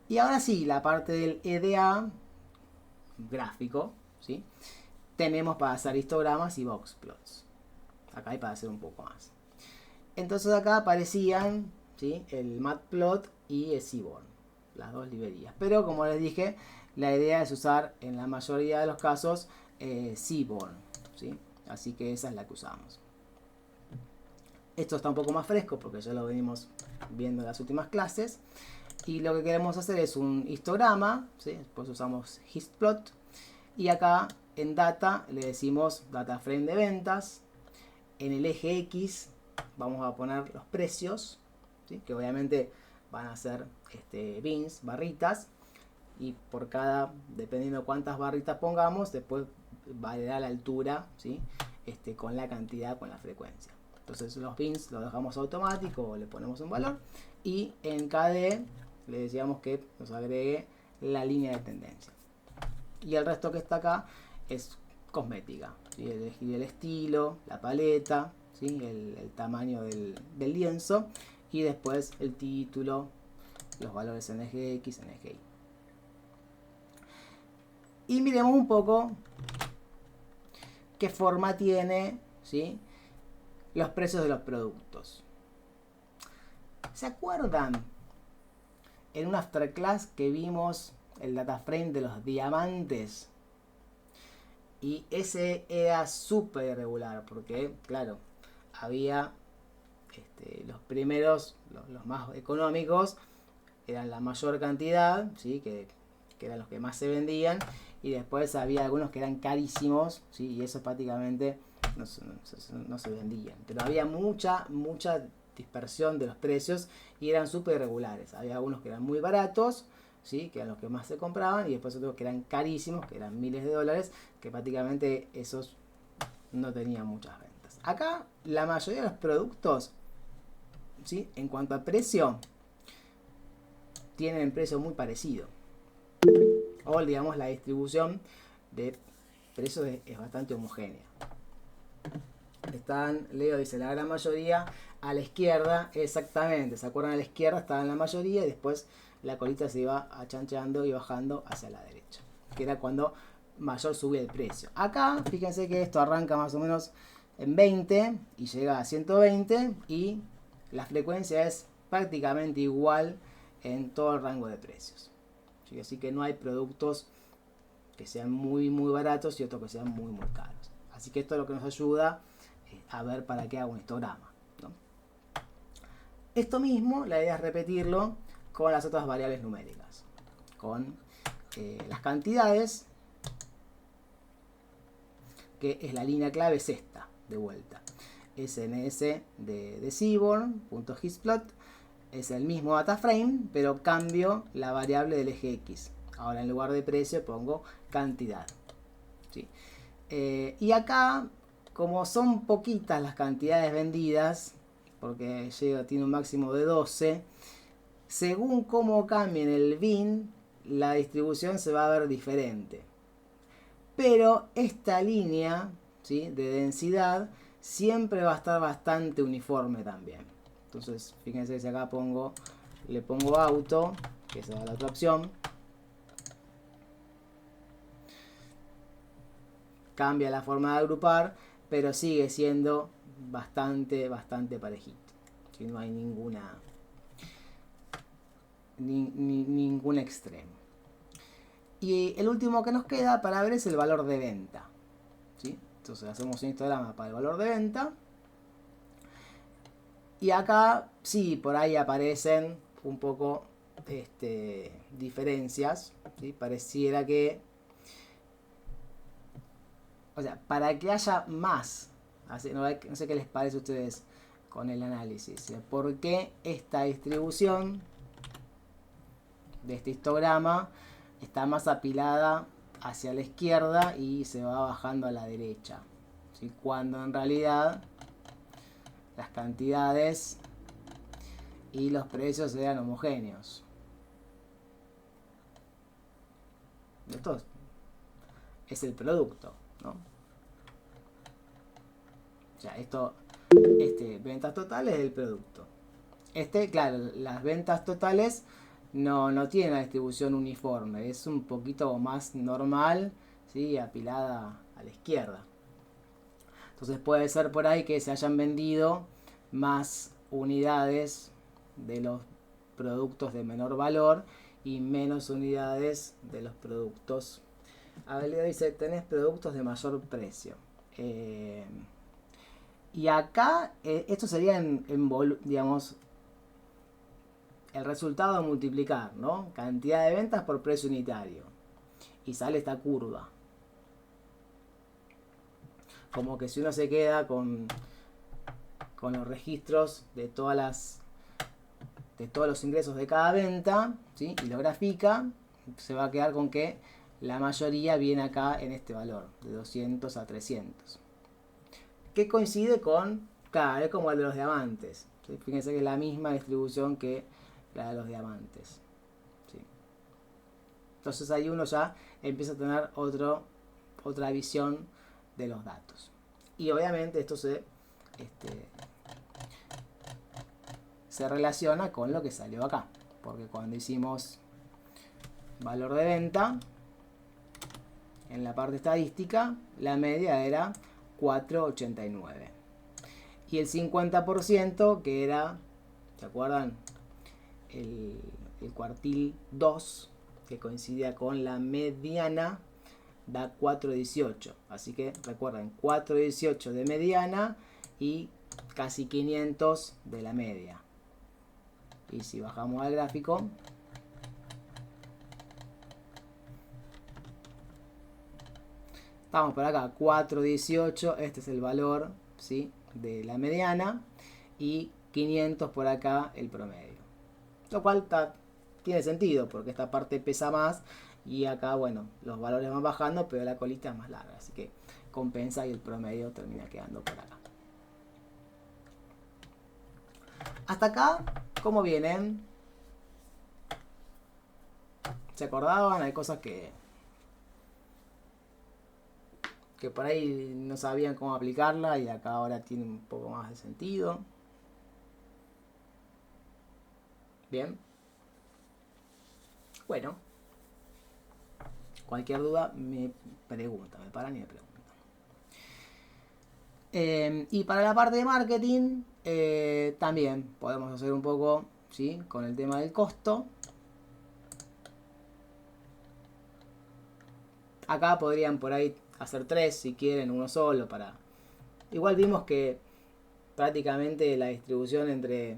Y ahora sí, la parte del EDA gráfico, ¿sí? Tenemos para hacer histogramas y boxplots. Acá hay para hacer un poco más. Entonces acá aparecían, ¿sí? El Matplot y el Seaborn, las dos librerías. Pero como les dije, la idea es usar en la mayoría de los casos Seaborn, ¿sí? Así que esa es la que usamos. Esto está un poco más fresco porque ya lo venimos viendo en las últimas clases. Y lo que queremos hacer es un histograma, ¿sí? Después usamos histplot. Y acá en data le decimos data frame de ventas. En el eje X vamos a poner los precios, ¿sí? Que obviamente van a ser bins, barritas. Y por cada, dependiendo cuántas barritas pongamos, después variará la altura, ¿sí? Con la cantidad, con la frecuencia. Entonces los bins los dejamos automático o le ponemos un valor. Y en KDE le decíamos que nos agregue la línea de tendencia. Y el resto que está acá es cosmética, ¿sí? Elegir el estilo, la paleta, ¿sí? El tamaño del lienzo y después el título, los valores en eje X, en eje Y. Y miremos un poco qué forma tiene, ¿sí? Los precios de los productos. ¿Se acuerdan? En una afterclass que vimos el data frame de los diamantes. Y ese era súper irregular porque, claro, había los primeros, los más económicos, eran la mayor cantidad, ¿sí? Que eran los que más se vendían. Y después había algunos que eran carísimos, ¿sí? Y esos prácticamente no se vendían. Pero había mucha dispersión de los precios y eran súper irregulares. Había algunos que eran muy baratos, ¿sí? Que eran los que más se compraban, y después otros que eran carísimos, que eran miles de dólares, que prácticamente esos no tenían muchas ventas. Acá la mayoría de los productos, ¿sí? En cuanto a precio, tienen precio muy parecido. O digamos la distribución de precios es bastante homogénea. Leo dice, la gran mayoría a la izquierda, exactamente, ¿se acuerdan? A la izquierda estaban la mayoría y después la colita se iba achanchando y bajando hacia la derecha, que era cuando mayor subía el precio. Acá, fíjense que esto arranca más o menos en 20 y llega a 120 y la frecuencia es prácticamente igual en todo el rango de precios. ¿Sí? Así que no hay productos que sean muy baratos y otros que sean muy caros. Así que esto es lo que nos ayuda a ver para qué hago un histograma, ¿no? Esto mismo, la idea es repetirlo con las otras variables numéricas. Con las cantidades, que es la línea clave, es esta, de vuelta. SNS de Seaborn, .histplot, es el mismo data frame, pero cambio la variable del eje X. Ahora en lugar de precio pongo cantidad. ¿Sí? Y acá, como son poquitas las cantidades vendidas, porque tiene un máximo de 12, según cómo cambien el bin, la distribución se va a ver diferente. Pero esta línea, ¿sí?, de densidad siempre va a estar bastante uniforme también. Entonces, fíjense que si acá le pongo auto, que esa es la otra opción, cambia la forma de agrupar, pero sigue siendo bastante parejito. ¿Sí? No hay ningún extremo. Y el último que nos queda para ver es el valor de venta. ¿Sí? Entonces hacemos un histograma para el valor de venta. Y acá sí, por ahí aparecen un poco diferencias. ¿Sí? Pareciera que, o sea, para que haya más, no sé qué les parece a ustedes con el análisis. ¿Por qué esta distribución de este histograma está más apilada hacia la izquierda y se va bajando a la derecha? ¿Sí? Cuando en realidad las cantidades y los precios eran homogéneos. Esto es el producto, ¿no? O sea, ventas totales del producto. Claro, las ventas totales no tienen una distribución uniforme, es un poquito más normal, ¿sí?, apilada a la izquierda. Entonces puede ser por ahí que se hayan vendido más unidades de los productos de menor valor y menos unidades de los productos. A ver, le dice, tenés productos de mayor precio. Y acá, esto sería digamos, el resultado de multiplicar, ¿no?, cantidad de ventas por precio unitario. Y sale esta curva. Como que si uno se queda con los registros de todos los ingresos de cada venta, ¿sí?, y lo grafica, se va a quedar con que la mayoría viene acá en este valor, de 200 a 300. Que coincide con, claro, es como el de los diamantes. ¿Sí? Fíjense que es la misma distribución que la de los diamantes. ¿Sí? Entonces ahí uno ya empieza a tener otra visión de los datos. Y obviamente esto se relaciona con lo que salió acá. Porque cuando hicimos valor de venta, en la parte estadística, la media era 4,89. Y el 50%, que era, ¿se acuerdan?, el cuartil 2, que coincidía con la mediana, da 4,18. Así que recuerden, 4,18 de mediana y casi 500 de la media. Y si bajamos al gráfico, estamos por acá, 4,18, este es el valor, ¿sí?, de la mediana, y 500 por acá el promedio. Lo cual tiene sentido, porque esta parte pesa más, y acá, bueno, los valores van bajando, pero la colita es más larga, así que compensa y el promedio termina quedando por acá. Hasta acá, ¿cómo vienen? ¿Se acordaban? Hay cosas que por ahí no sabían cómo aplicarla y acá ahora tiene un poco más de sentido. Bien. Bueno. Cualquier duda me paran y me preguntan. Y para la parte de marketing, también podemos hacer un poco, ¿sí?, con el tema del costo. Acá podrían por ahí hacer 3 si quieren, uno solo para... Igual vimos que prácticamente la distribución entre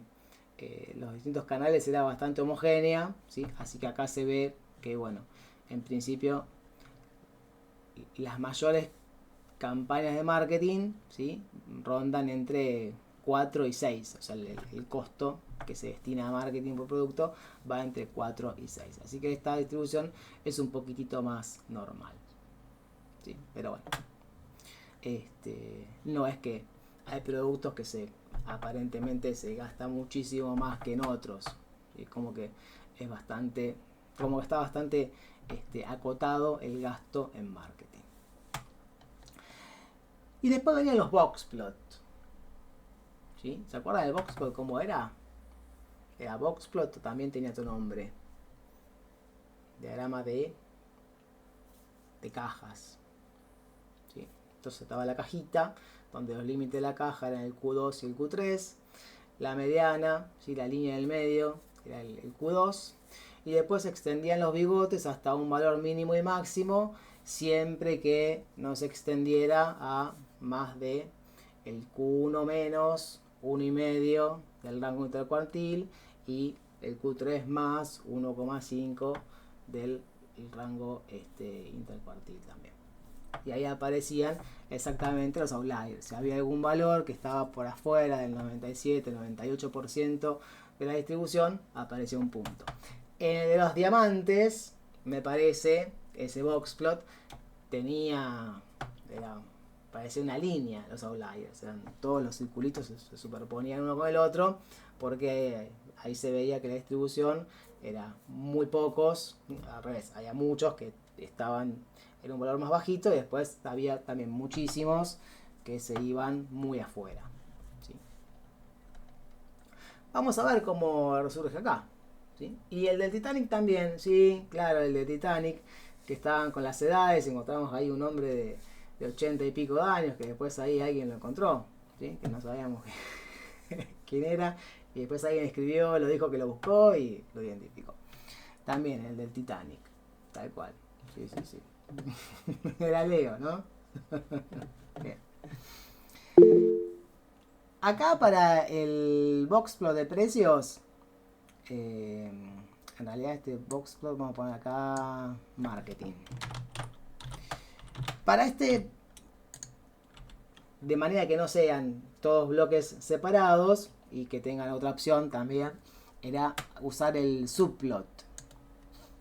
los distintos canales era bastante homogénea, ¿sí? Así que acá se ve que, bueno, en principio las mayores campañas de marketing, ¿sí? Rondan entre 4 y 6, o sea, el costo que se destina a marketing por producto va entre 4 y 6. Así que esta distribución es un poquitito más normal, ¿sí? Pero bueno, no es que hay productos que aparentemente se gasta muchísimo más que en otros. Es como que es bastante, como que está bastante acotado el gasto en marketing. Y después venían los boxplot, ¿sí? ¿Se acuerdan del boxplot cómo era? Era boxplot, también tenía otro nombre. Diagrama de cajas, ¿sí? Entonces estaba la cajita, donde los límites de la caja eran el Q2 y el Q3. La mediana, ¿sí? La línea del medio, era el Q2. Y después se extendían los bigotes hasta un valor mínimo y máximo, siempre que no se extendiera a más de el Q1 menos 1,5 del rango intercuartil y el Q3 más 1,5 del rango intercuartil también. Y ahí aparecían exactamente los outliers. Si había algún valor que estaba por afuera del 97, 98% de la distribución, aparecía un punto. En el de los diamantes, me parece, ese boxplot parecía una línea, los outliers. Eran todos los circulitos se superponían uno con el otro, porque ahí se veía que la distribución era muy pocos, al revés, había muchos que estaban en un valor más bajito y después había también muchísimos que se iban muy afuera, ¿sí? Vamos a ver cómo resurge acá, ¿sí? Y el del Titanic también, sí, claro, el del Titanic, que estaban con las edades, encontramos ahí un hombre de 80 y pico de años, que después ahí alguien lo encontró, ¿sí? Que no sabíamos quién era, y después alguien escribió, lo dijo que lo buscó y lo identificó. También el del Titanic, tal cual, sí, sí, sí. Era Leo, ¿no? Bien. Acá para el boxplot de precios, en realidad este boxplot vamos a poner acá marketing. Para de manera que no sean todos bloques separados y que tengan otra opción también, era usar el subplot.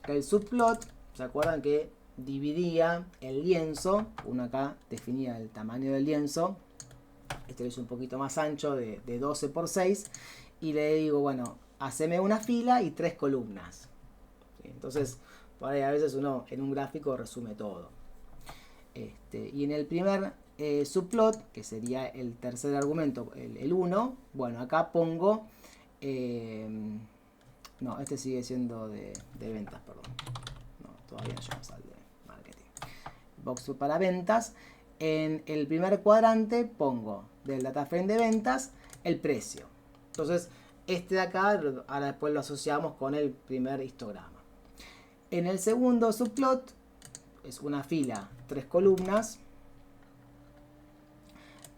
El subplot, ¿se acuerdan que dividía el lienzo? Uno acá definía el tamaño del lienzo. Este lo hice un poquito más ancho, de 12 por 6. Y le digo, bueno, haceme una fila y 3 columnas. ¿Sí? Entonces, por ahí a veces uno en un gráfico resume todo. Y en el primer subplot, que sería el tercer argumento, el 1, bueno, acá pongo... no, este sigue siendo de ventas, perdón. No, todavía no llegamos al de marketing. Box para ventas. En el primer cuadrante pongo del data frame de ventas el precio. Entonces, este de acá, ahora después lo asociamos con el primer histograma. En el segundo subplot, es una fila, 3 columnas.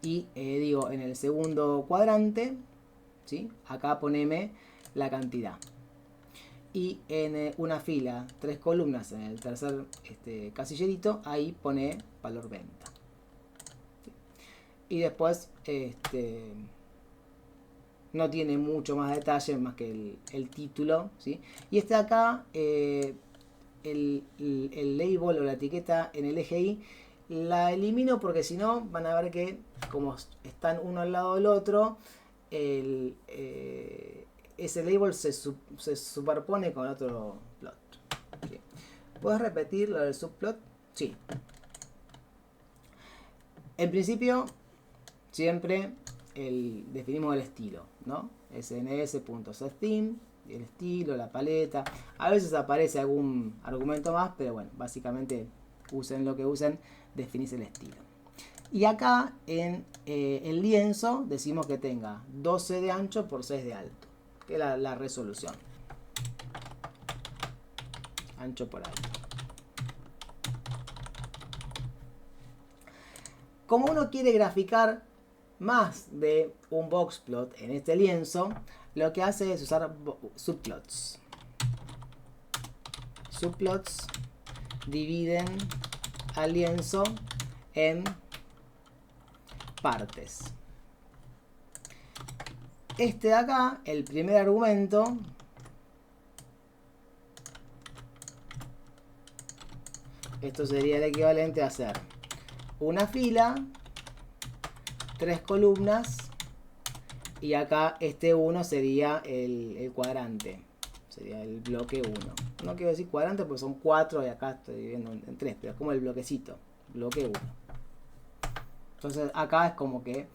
Y digo, en el segundo cuadrante, ¿sí? Acá poneme la cantidad. Y en una fila, 3 columnas, en el tercer casillerito, ahí pone valor venta. ¿Sí? Y después no tiene mucho más detalle más que el título, ¿sí? Y este de acá, el label o la etiqueta en el eje Y, la elimino porque si no van a ver que como están uno al lado del otro, ese label se superpone con otro plot. ¿Sí? ¿Puedes repetir lo del subplot? Sí. En principio, siempre definimos el estilo, ¿no? sns.setTheme, el estilo, la paleta. A veces aparece algún argumento más, pero bueno, básicamente usen lo que usen, definís el estilo. Y acá en el lienzo decimos que tenga 12 de ancho por 6 de alto, que es la resolución. Ancho por alto. Como uno quiere graficar más de un boxplot en este lienzo, lo que hace es usar subplots. Subplots dividen al lienzo en partes. Este de acá, el primer argumento, esto sería el equivalente a hacer una fila, 3 columnas, y acá este 1 sería el cuadrante, sería el bloque 1. No quiero decir cuadrante porque son 4 y acá estoy viendo en 3, pero es como el bloquecito, bloque 1. Entonces acá es como que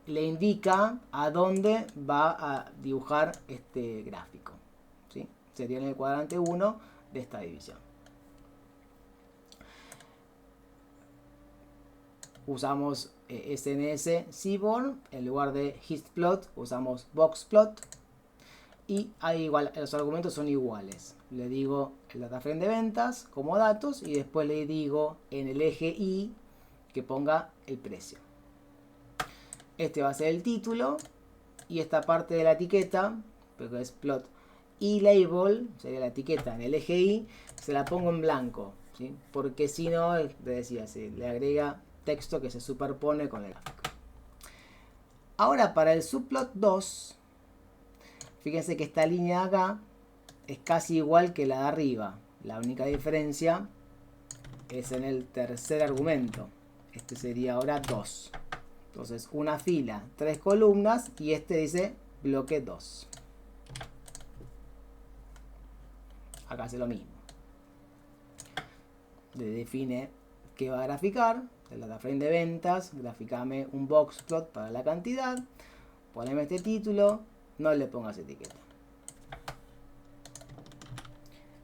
le indica a dónde va a dibujar este gráfico, ¿sí? Sería en el cuadrante 1 de esta división. Usamos SNS Seaborn, en lugar de histplot usamos boxplot, y ahí igual, los argumentos son iguales. Le digo el data frame de ventas como datos y después le digo en el eje Y que ponga el precio. Este va a ser el título y esta parte de la etiqueta, porque es plot y label, sería la etiqueta en el eje Y, se la pongo en blanco, ¿sí? Porque si no, le decía, se le agrega texto que se superpone con el gráfico. Ahora para el subplot 2, fíjense que esta línea de acá es casi igual que la de arriba. La única diferencia es en el tercer argumento. Este sería ahora 2. Entonces una fila, 3 columnas y este dice bloque 2. Acá hace lo mismo. Le define qué va a graficar. El data frame de ventas, graficame un boxplot para la cantidad. Poneme este título, no le pongas etiqueta.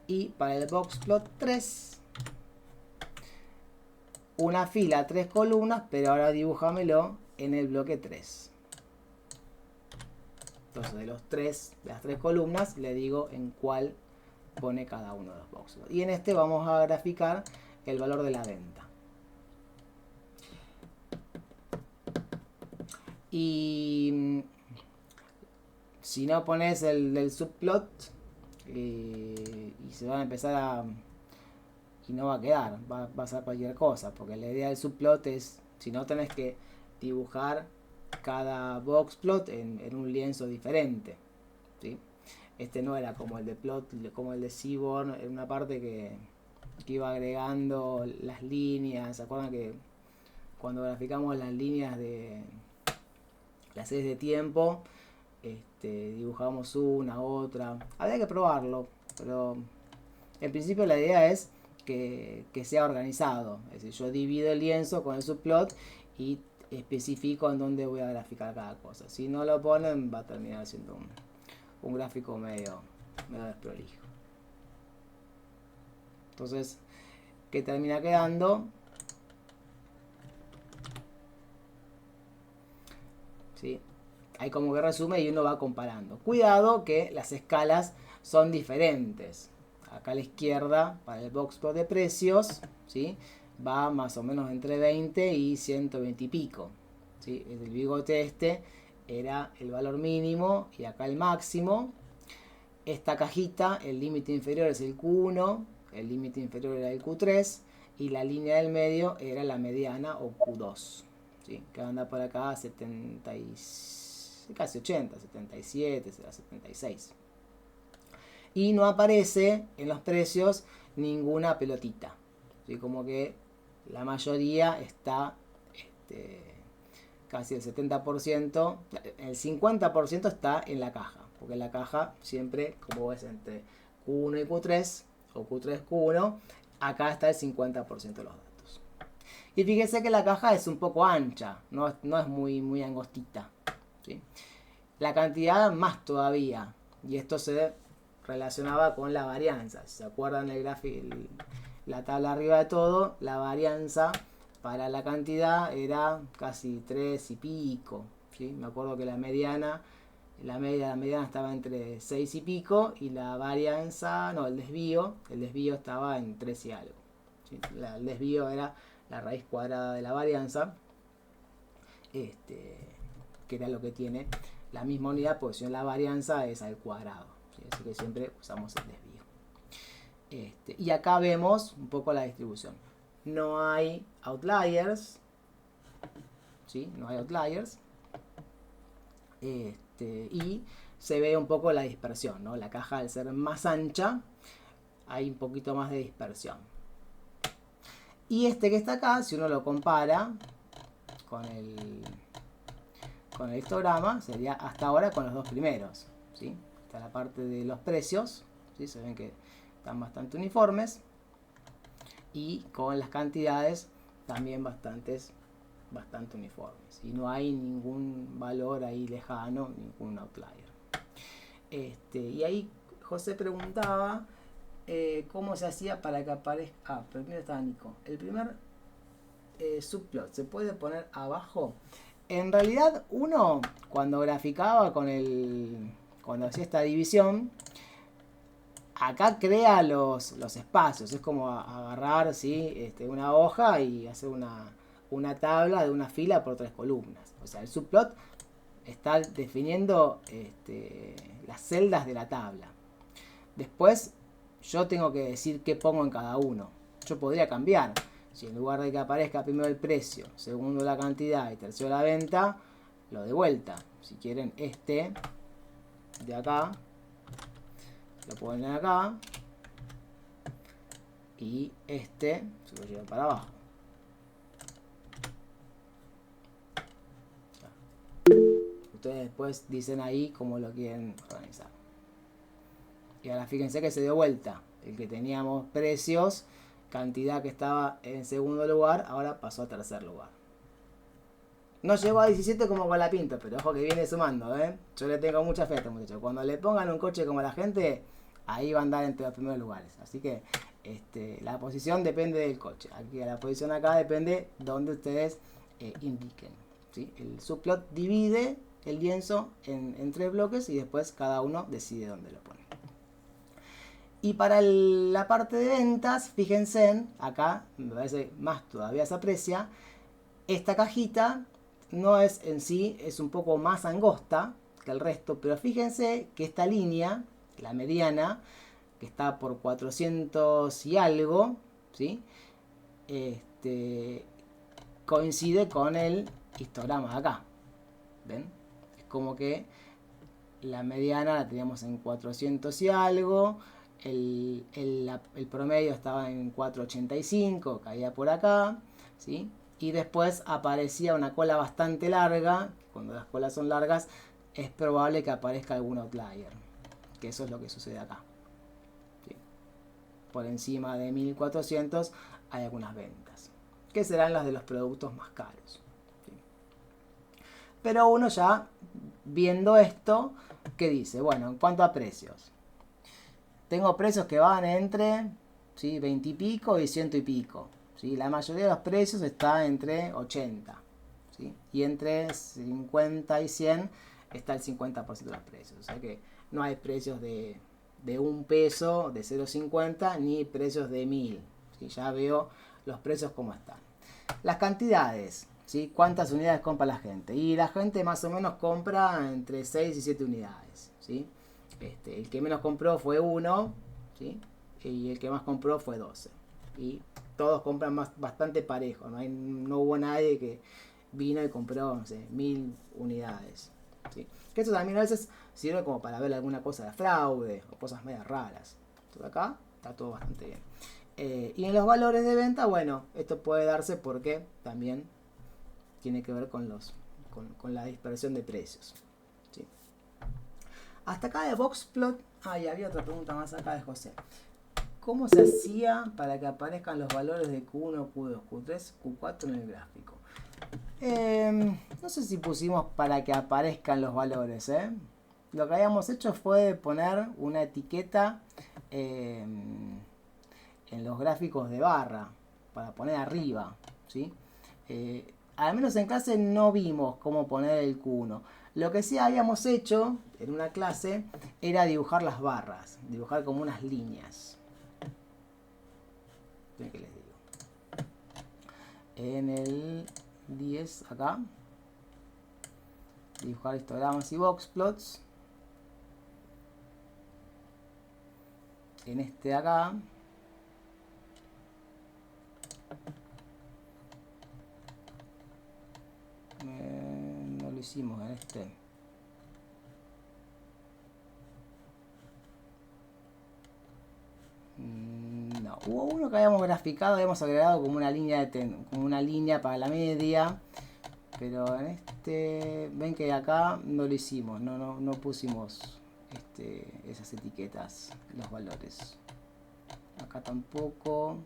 Y para el boxplot 3, una fila, 3 columnas, pero ahora dibújamelo en el bloque 3. Entonces de las 3 columnas le digo en cuál pone cada uno de los boxplots. Y en este vamos a graficar el valor de la venta. Y si no pones el del subplot y se van a empezar a... y no va a quedar, va a ser cualquier cosa, porque la idea del subplot es, si no tenés que dibujar cada boxplot en un lienzo diferente, ¿sí? Este no era como el de plot, como el de Seaborn, en una parte que iba agregando las líneas. ¿Se acuerdan que cuando graficamos las líneas de las series de tiempo, dibujamos una, otra? Había que probarlo, pero en principio la idea es que sea organizado. Es decir, yo divido el lienzo con el subplot y especifico en dónde voy a graficar cada cosa. Si no lo ponen, va a terminar siendo un gráfico medio desprolijo. Entonces, ¿qué termina quedando? ¿Sí? Hay como que resume y uno va comparando. Cuidado que las escalas son diferentes. Acá a la izquierda, para el boxplot de precios, ¿sí? Va más o menos entre 20 y 120 y pico, ¿sí? El bigote era el valor mínimo y acá el máximo. Esta cajita, el límite inferior es el Q1, el límite inferior era el Q3 y la línea del medio era la mediana o Q2, ¿sí? Que anda por acá a 70 casi 80, 77, 76. Y no aparece en los precios ninguna pelotita, ¿sí? Como que la mayoría está casi el 70%, el 50% está en la caja, porque la caja siempre, como ves, entre Q1 y Q3 o Q3 Q1, acá está el 50% de los datos. Y fíjese que la caja es un poco ancha, no es muy angostita, ¿sí? La cantidad más todavía, y esto se relacionaba con la varianza. Si se acuerdan el gráfico, la tabla arriba de todo, la varianza para la cantidad era casi 3 y pico, ¿sí? Me acuerdo que la mediana estaba entre 6 y pico y la varianza, no, el desvío estaba en 3 y algo, ¿sí? El desvío era la raíz cuadrada de la varianza, que era lo que tiene la misma unidad, porque si no la varianza es al cuadrado, ¿sí? Así que siempre usamos el desvío. Y acá vemos un poco la distribución. No hay outliers, ¿sí? No hay outliers. Y se ve un poco la dispersión, ¿no? La caja, al ser más ancha, hay un poquito más de dispersión. Y este que está acá, si uno lo compara con el histograma, sería hasta ahora con los dos primeros, ¿sí? Está la parte de los precios, ¿sí? Se ven que están bastante uniformes, y con las cantidades también bastante uniformes, y no hay ningún valor ahí lejano, ningún outlier. Y ahí José preguntaba cómo se hacía para que aparezca. Primero estaba Nico. El primer subplot se puede poner abajo. En realidad, uno cuando graficaba cuando hacía esta división, acá crea los espacios. Es como agarrar, ¿sí? Una hoja y hacer una tabla de una fila por 3 columnas. O sea, el subplot está definiendo las celdas de la tabla. Después yo tengo que decir qué pongo en cada uno. Yo podría cambiar. Si en lugar de que aparezca primero el precio, segundo la cantidad y tercero la venta, lo de vuelta. Si quieren de acá, lo ponen acá, y se lo llevan para abajo. Ustedes después dicen ahí cómo lo quieren organizar. Y ahora fíjense que se dio vuelta. El que teníamos precios, cantidad que estaba en segundo lugar, ahora pasó a tercer lugar. No llegó a 17 como con la Pinto, pero ojo que viene sumando, ¿eh? Yo le tengo mucha fe a este muchacho. Cuando le pongan un coche como la gente, ahí va a andar entre los primeros lugares. Así que la posición depende del coche. Aquí la posición acá depende donde ustedes indiquen, ¿sí? El subplot divide el lienzo en 3 bloques y después cada uno decide dónde lo pone. Y para la parte de ventas, fíjense, acá me parece más todavía se aprecia, esta cajita no es en sí, es un poco más angosta que el resto, pero fíjense que esta línea, la mediana, que está por 400 y algo, ¿sí? Coincide con el histograma de acá. ¿Ven? Es como que la mediana la teníamos en 400 y algo, el promedio estaba en 485, caía por acá, ¿sí? Y después aparecía una cola bastante larga. Cuando las colas son largas es probable que aparezca algún outlier, que eso es lo que sucede acá, ¿sí? Por encima de 1400 hay algunas ventas, que serán las de los productos más caros, ¿sí? Pero uno ya viendo esto, ¿qué dice? Bueno, en cuanto a precios, tengo precios que van entre, ¿sí?, 20 y pico y 100 y pico, ¿sí? La mayoría de los precios está entre 80, ¿sí? Y entre 50 y 100 está el 50% de los precios. O sea que no hay precios de 1 peso, de 0,50, ni precios de 1000, ¿sí? Ya veo los precios como están. Las cantidades, ¿sí? ¿Cuántas unidades compra la gente? Y la gente más o menos compra entre 6 y 7 unidades, ¿sí? El que menos compró fue 1, ¿sí? Y el que más compró fue 12. Y todos compran bastante parejo. No hubo nadie que vino y compró, no sé, 1000 unidades, ¿sí? Que eso también a veces sirve como para ver alguna cosa de fraude o cosas medias raras. Entonces acá está todo bastante bien. Y en los valores de venta, bueno, esto puede darse porque también tiene que ver con la dispersión de precios, ¿sí? Hasta acá de Boxplot. Y había otra pregunta más acá de José. ¿Cómo se hacía para que aparezcan los valores de Q1, Q2, Q3, Q4 en el gráfico? No sé si pusimos para que aparezcan los valores, ¿eh? Lo que habíamos hecho fue poner una etiqueta en los gráficos de barra para poner arriba, ¿sí? Al menos en clase no vimos cómo poner el Q1. Lo que sí habíamos hecho en una clase era dibujar las barras, dibujar como unas líneas. ¿Qué les digo? En el 10 acá dibujar histogramas y boxplots. En este de acá. No lo hicimos en este. No, hubo uno que habíamos graficado, habíamos agregado como una línea como una línea para la media, pero en este ven que acá no lo hicimos, no pusimos esas etiquetas, los valores. Acá tampoco.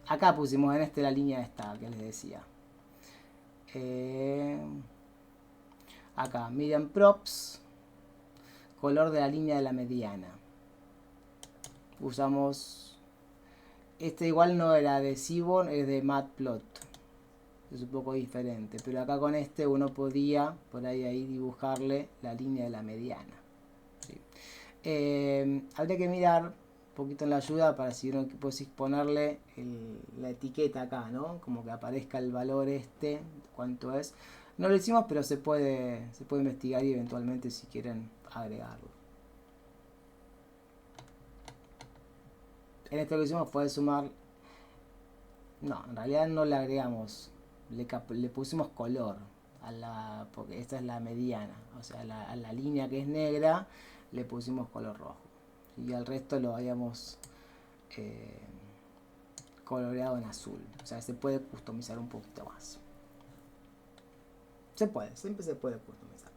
Acá pusimos en la línea esta que les decía. Acá, median props, color de la línea de la mediana. Usamos, igual no era de Seaborn, es de Matplot, es un poco diferente, pero acá con uno podía por ahí dibujarle la línea de la mediana. ¿Sí? Habría que mirar un poquito en la ayuda para si uno puede ponerle la etiqueta acá, ¿no? Como que aparezca el valor cuánto es. No lo hicimos, pero se puede investigar y eventualmente si quieren agregarlo. En esto que hicimos fue sumar. No, en realidad no le agregamos. Le pusimos color porque esta es la mediana. O sea, a la línea que es negra le pusimos color rojo. Y al resto lo habíamos coloreado en azul. O sea, se puede customizar un poquito más. Siempre se puede customizar.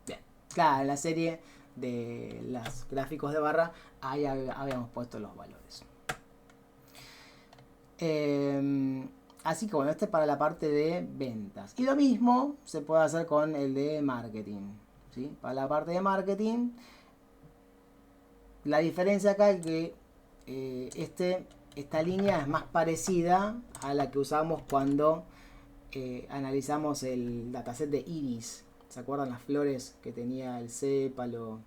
Bien, claro, en la serie de los gráficos de barra ahí habíamos puesto los valores. Así que bueno, este es para la parte de ventas. Y lo mismo se puede hacer con el de marketing, ¿sí? Para la parte de marketing, la diferencia acá es que esta línea es más parecida a la que usamos cuando analizamos el dataset de Iris. ¿Se acuerdan las flores que tenía el sépalo?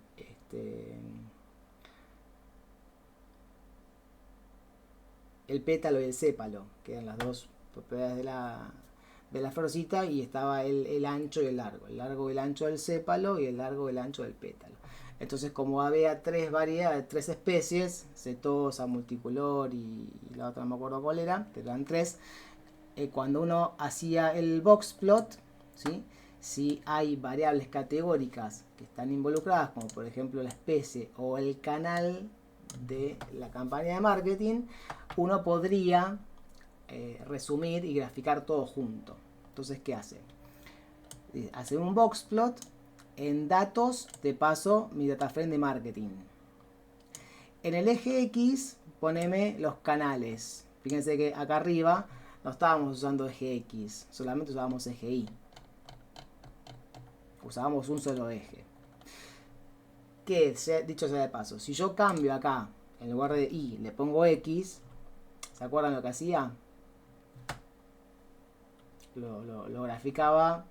El pétalo y el sépalo, que eran las dos propiedades de la florcita, y estaba el ancho y el largo. El largo y el ancho del sépalo y el largo y el ancho del pétalo. Entonces, como había tres variedades, tres especies, setosa, multicolor y la otra no me acuerdo cuál era, pero eran tres. Cuando uno hacía el boxplot, ¿sí? Si hay variables categóricas que están involucradas, como por ejemplo la especie o el canal de la campaña de marketing, uno podría resumir y graficar todo junto. Entonces, ¿qué hace? Hace un boxplot. En datos te paso mi data frame de marketing. En el eje X poneme los canales. Fíjense que acá arriba no estábamos usando eje X, solamente usábamos eje Y. Usábamos un solo eje. Que, dicho sea de paso, si yo cambio acá, en lugar de Y, le pongo X, ¿se acuerdan lo que hacía? Lo graficaba,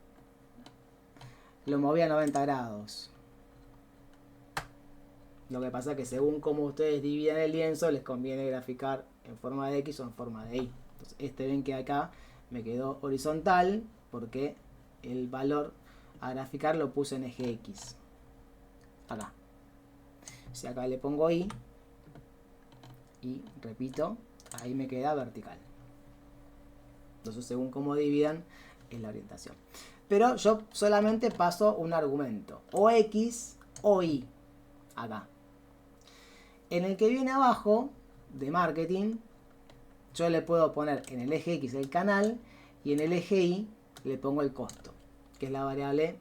lo movía a 90 grados. Lo que pasa es que según como ustedes dividen el lienzo, les conviene graficar en forma de X o en forma de Y. Entonces, ven que acá me quedó horizontal porque el valor a graficar lo puse en eje X. Acá. Si acá le pongo Y, y repito, ahí me queda vertical. Entonces, según cómo dividan, es la orientación. Pero yo solamente paso un argumento, o X o Y, acá. En el que viene abajo, de marketing, yo le puedo poner en el eje X el canal y en el eje Y le pongo el costo, que es la variable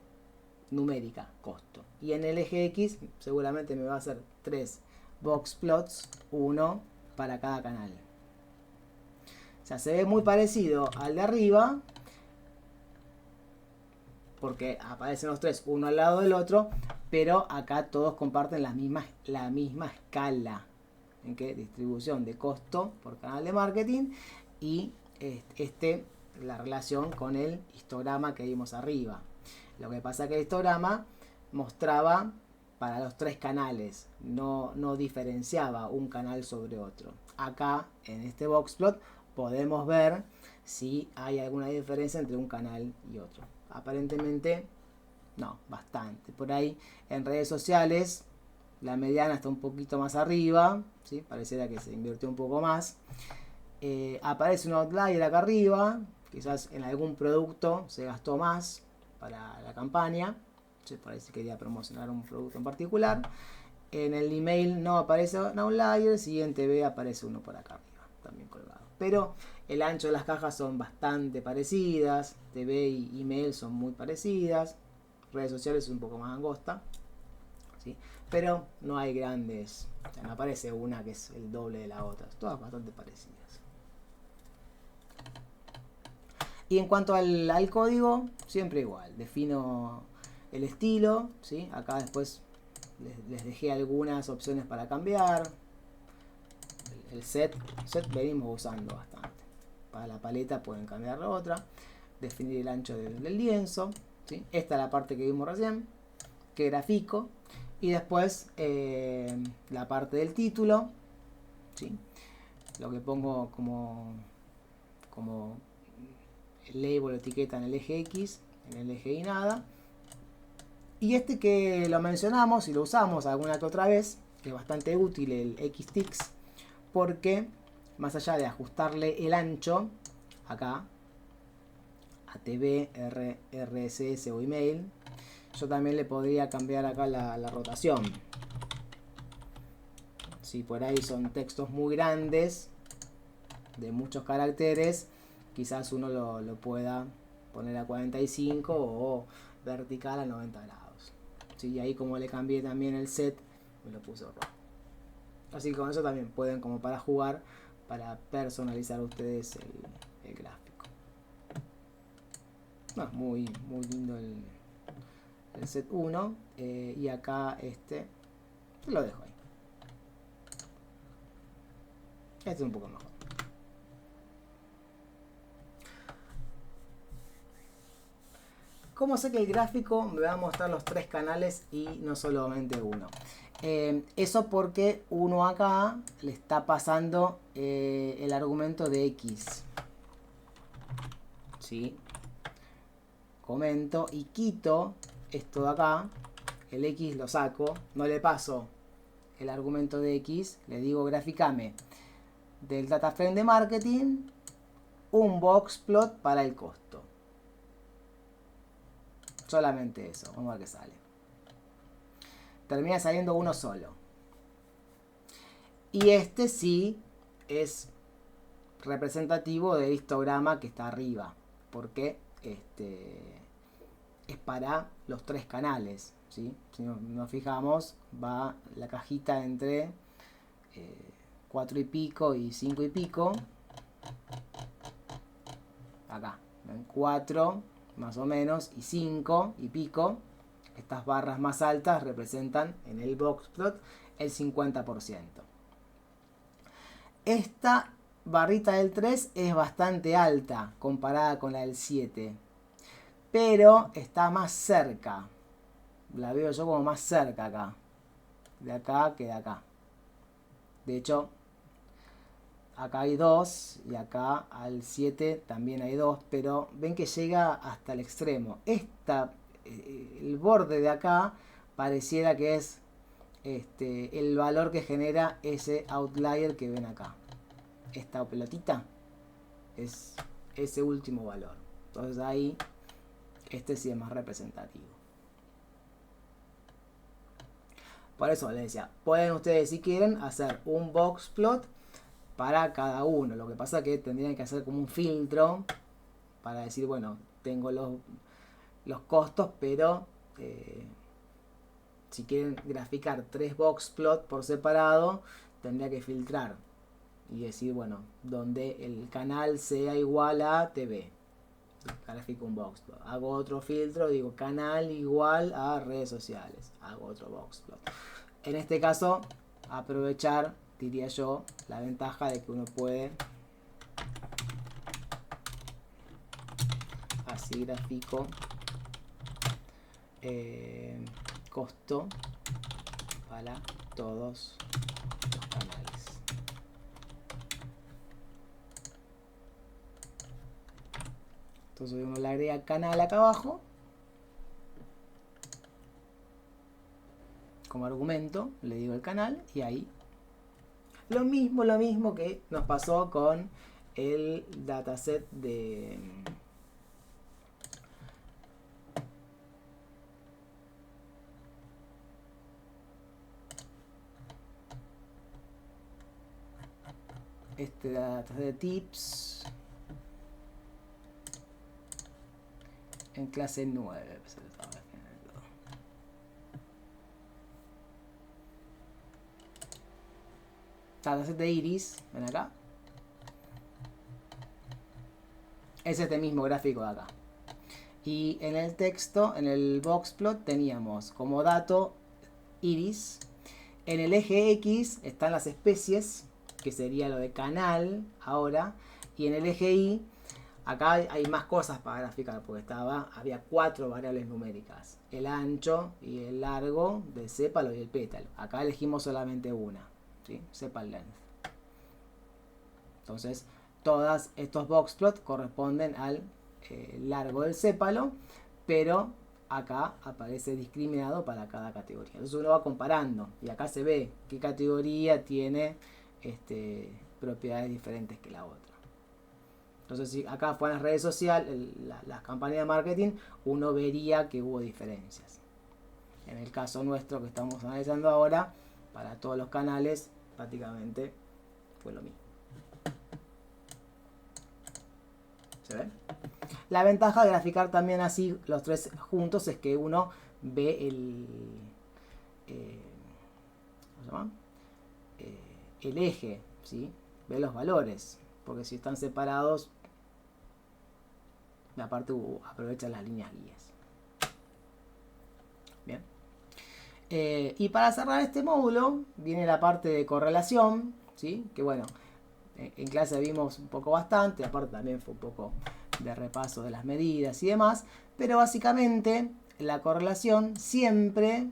numérica, costo. Y en el eje X seguramente me va a hacer 3 box plots, 1 para cada canal. O sea, se ve muy parecido al de arriba, porque aparecen los tres uno al lado del otro, pero acá todos comparten la misma escala. ¿En qué? Distribución de costo por canal de marketing y la relación con el histograma que vimos arriba. Lo que pasa es que el histograma mostraba para los tres canales, no diferenciaba un canal sobre otro. Acá en este boxplot podemos ver si hay alguna diferencia entre un canal y otro. aparentemente no, bastante. Por ahí en redes sociales la mediana está un poquito más arriba, ¿sí? Pareciera que se invirtió un poco más. Aparece un outlier acá arriba, quizás en algún producto se gastó más para la campaña, ¿sí? Por ahí se quería promocionar un producto en particular. En el email no aparece un outlier y en TV aparece uno por acá arriba, también colgado. Pero el ancho de las cajas son bastante parecidas, TV y email son muy parecidas, redes sociales es un poco más angosta, ¿sí? Pero no hay grandes, o sea, no aparece una que es el doble de la otra, todas bastante parecidas. Y en cuanto al código, siempre igual, defino el estilo, ¿sí? Acá después les dejé algunas opciones para cambiar. El set venimos usando bastante. Para la paleta pueden cambiar la otra. Definir el ancho del lienzo, ¿sí? Esta es la parte que vimos recién, que grafico. Y después la parte del título, ¿sí? Lo que pongo como el label o etiqueta en el eje X, en el eje Y nada. Y este que lo mencionamos y lo usamos alguna que otra vez, que es bastante útil, el Xtix, porque más allá de ajustarle el ancho, acá, a TV, RSS o email, yo también le podría cambiar acá la rotación. Si por ahí son textos muy grandes, de muchos caracteres, quizás uno lo pueda poner a 45 o vertical a 90 grados. ¿Sí? Y ahí como le cambié también el set, me lo puso rojo. Así que con eso también pueden, como para jugar, para personalizar ustedes el gráfico. No, muy lindo el set 1. Y acá lo dejo ahí. Este es un poco mejor. ¿Cómo sé que el gráfico me va a mostrar los 3 canales y no solamente uno? Eso porque uno acá le está pasando el argumento de X. ¿Sí? Comento y quito esto de acá. El X lo saco. No le paso el argumento de X. Le digo graficame del data frame de marketing un box plot para el costo. Solamente eso. Vamos a ver qué sale. Termina saliendo uno solo. Y este sí es representativo del histograma que está arriba. Porque es para los 3 canales. ¿Sí? Si nos fijamos, va la cajita entre 4 y pico y 5 y pico. Acá. ¿Ven? 4 más o menos y 5 y pico. Estas barras más altas representan en el box plot el 50%. Esta barrita del 3 es bastante alta comparada con la del 7. Pero está más cerca. La veo yo como más cerca acá. De acá que de acá. De hecho, acá hay 2 y acá al 7 también hay 2. Pero ven que llega hasta el extremo. El borde de acá pareciera que es el valor que genera ese outlier que ven acá. Esta pelotita es ese último valor. Entonces ahí sí es más representativo. Por eso les decía, pueden ustedes si quieren hacer un box plot para cada uno. Lo que pasa es que tendrían que hacer como un filtro para decir, bueno, tengo los costos, pero si quieren graficar 3 box plot por separado, tendría que filtrar y decir, bueno, donde el canal sea igual a TV, grafico un box plot. Hago otro filtro, digo canal igual a redes sociales, hago otro box plot. En este caso, aprovechar, diría yo, la ventaja de que uno puede así grafico costo para todos los canales. Entonces uno le agrega canal acá abajo como argumento, le digo el canal y ahí lo mismo que nos pasó con el dataset de este dataset de tips en clase 9. Dataset de iris, ven acá. Es este mismo gráfico de acá. Y en el texto, en el boxplot, teníamos como dato iris. En el eje X están las especies, que sería lo de canal ahora. Y en el eje Y, acá hay más cosas para graficar, porque había 4 variables numéricas. El ancho y el largo del sépalo y el pétalo. Acá elegimos solamente una, ¿sí? Sepal length. Entonces, todos estos boxplots corresponden al largo del sépalo, pero acá aparece discriminado para cada categoría. Entonces uno va comparando y acá se ve qué categoría tiene propiedades diferentes que la otra. Entonces, si acá fueran las redes sociales, las campañas de marketing, uno vería que hubo diferencias. En el caso nuestro que estamos analizando ahora, para todos los canales prácticamente fue lo mismo. ¿Se ve? La ventaja de graficar también así los 3 juntos es que uno ve ¿cómo se llama? El eje, ¿sí? Ve los valores, porque si están separados, aparte aprovecha las líneas guías. Bien. Y para cerrar este módulo viene la parte de correlación, ¿sí? Que bueno, en clase vimos un poco bastante, aparte también fue un poco de repaso de las medidas y demás, pero básicamente la correlación siempre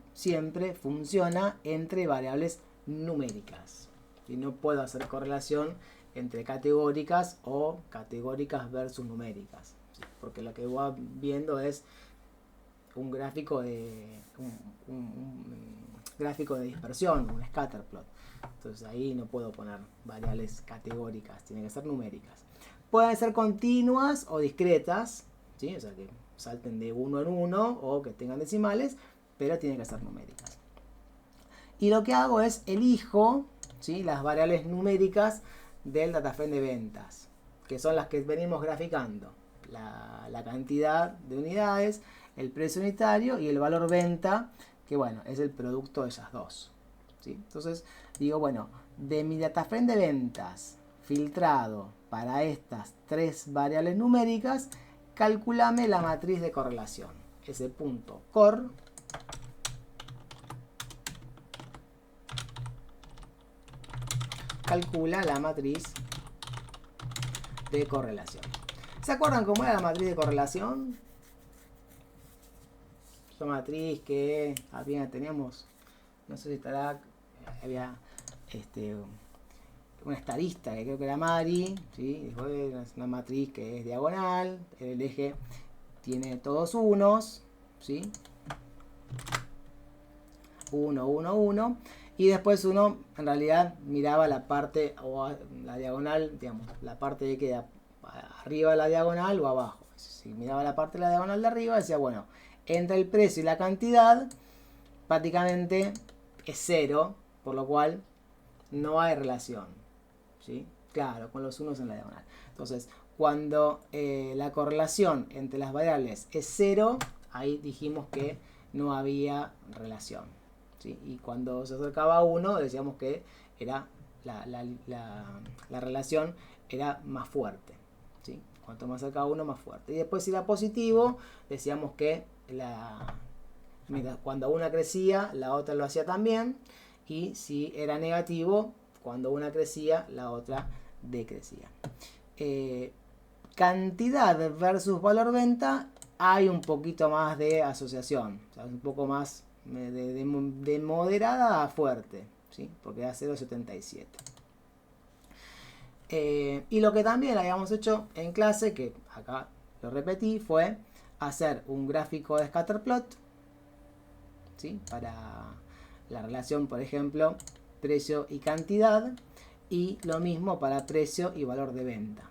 funciona entre variables numéricas. Y no puedo hacer correlación entre categóricas o categóricas versus numéricas, ¿sí? Porque lo que voy viendo es un gráfico de un gráfico de dispersión, un scatterplot. Entonces ahí no puedo poner variables categóricas, tienen que ser numéricas. Pueden ser continuas o discretas, ¿sí? O sea que salten de uno en uno o que tengan decimales, pero tienen que ser numéricas. Y lo que hago es elijo, ¿sí?, las variables numéricas del dataframe de ventas, que son las que venimos graficando. La cantidad de unidades, el precio unitario y el valor venta, que bueno, es el producto de esas dos, ¿sí? Entonces digo, bueno, de mi dataframe de ventas filtrado para estas 3 variables numéricas, calculame la matriz de correlación. Ese punto cor calcula la matriz de correlación. ¿Se acuerdan cómo era la matriz de correlación? Esa matriz que teníamos, no sé si estará, había una estadista que creo que era Mari, ¿sí? Después una matriz que es diagonal, el eje tiene todos unos, ¿sí? 1, 1, 1. Y después uno en realidad miraba la parte o la diagonal, digamos, la parte de que arriba de la diagonal o abajo. Si miraba la parte de la diagonal de arriba, decía, bueno, entre el precio y la cantidad prácticamente es 0, por lo cual no hay relación, ¿sí? Claro, con los unos en la diagonal. Entonces, cuando la correlación entre las variables es 0, ahí dijimos que no había relación, ¿sí? Y cuando se acercaba a 1, decíamos que era la relación era más fuerte, ¿sí? Cuanto más cerca a 1, más fuerte. Y después, si era positivo, decíamos que cuando una crecía, la otra lo hacía también. Y si era negativo, cuando una crecía, la otra decrecía. Cantidad versus valor venta, hay un poquito más de asociación, o sea, un poco más de moderada a fuerte, ¿sí? Porque da 0,77. Y lo que también habíamos hecho en clase, que acá lo repetí, fue hacer un gráfico de scatterplot, ¿sí? Para la relación, por ejemplo, precio y cantidad, y lo mismo para precio y valor de venta.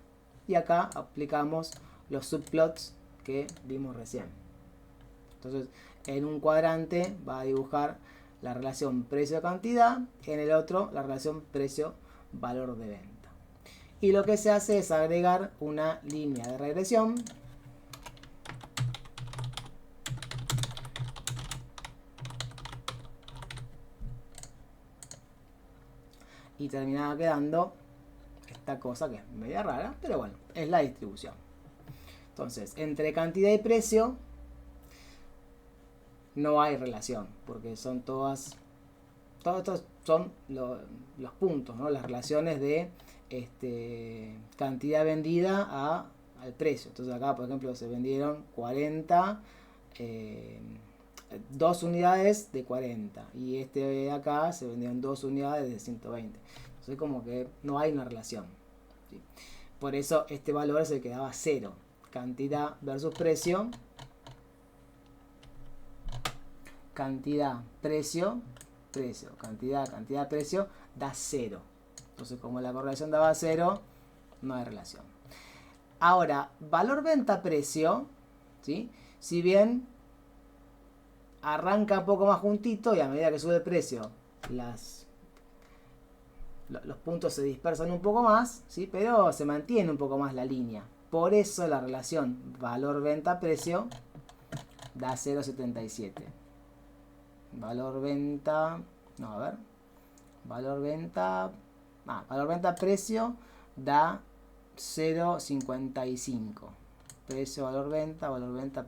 Y acá aplicamos los subplots que vimos recién. Entonces, en un cuadrante va a dibujar la relación precio-cantidad, en el otro la relación precio-valor de venta. Y lo que se hace es agregar una línea de regresión y terminaba quedando esta cosa que es media rara, pero bueno, es la distribución. Entonces, entre cantidad y precio no hay relación, porque son todos estos son los puntos, ¿no? Las relaciones de cantidad vendida al precio. Entonces acá, por ejemplo, se vendieron 40, 2 unidades de 40, y de acá se vendieron 2 unidades de 120. Entonces como que no hay una relación, ¿sí? Por eso este valor se quedaba 0. Cantidad versus precio. Cantidad, precio, precio. Cantidad, cantidad, precio da 0. Entonces como la correlación daba 0, no hay relación. Ahora, valor venta precio, ¿sí? Si bien arranca un poco más juntito y a medida que sube el precio, los puntos se dispersan un poco más, ¿sí? Pero se mantiene un poco más la línea. Por eso la relación valor venta precio da 0,77. Valor venta, no, a ver, valor venta precio da 0,55. Precio, valor venta,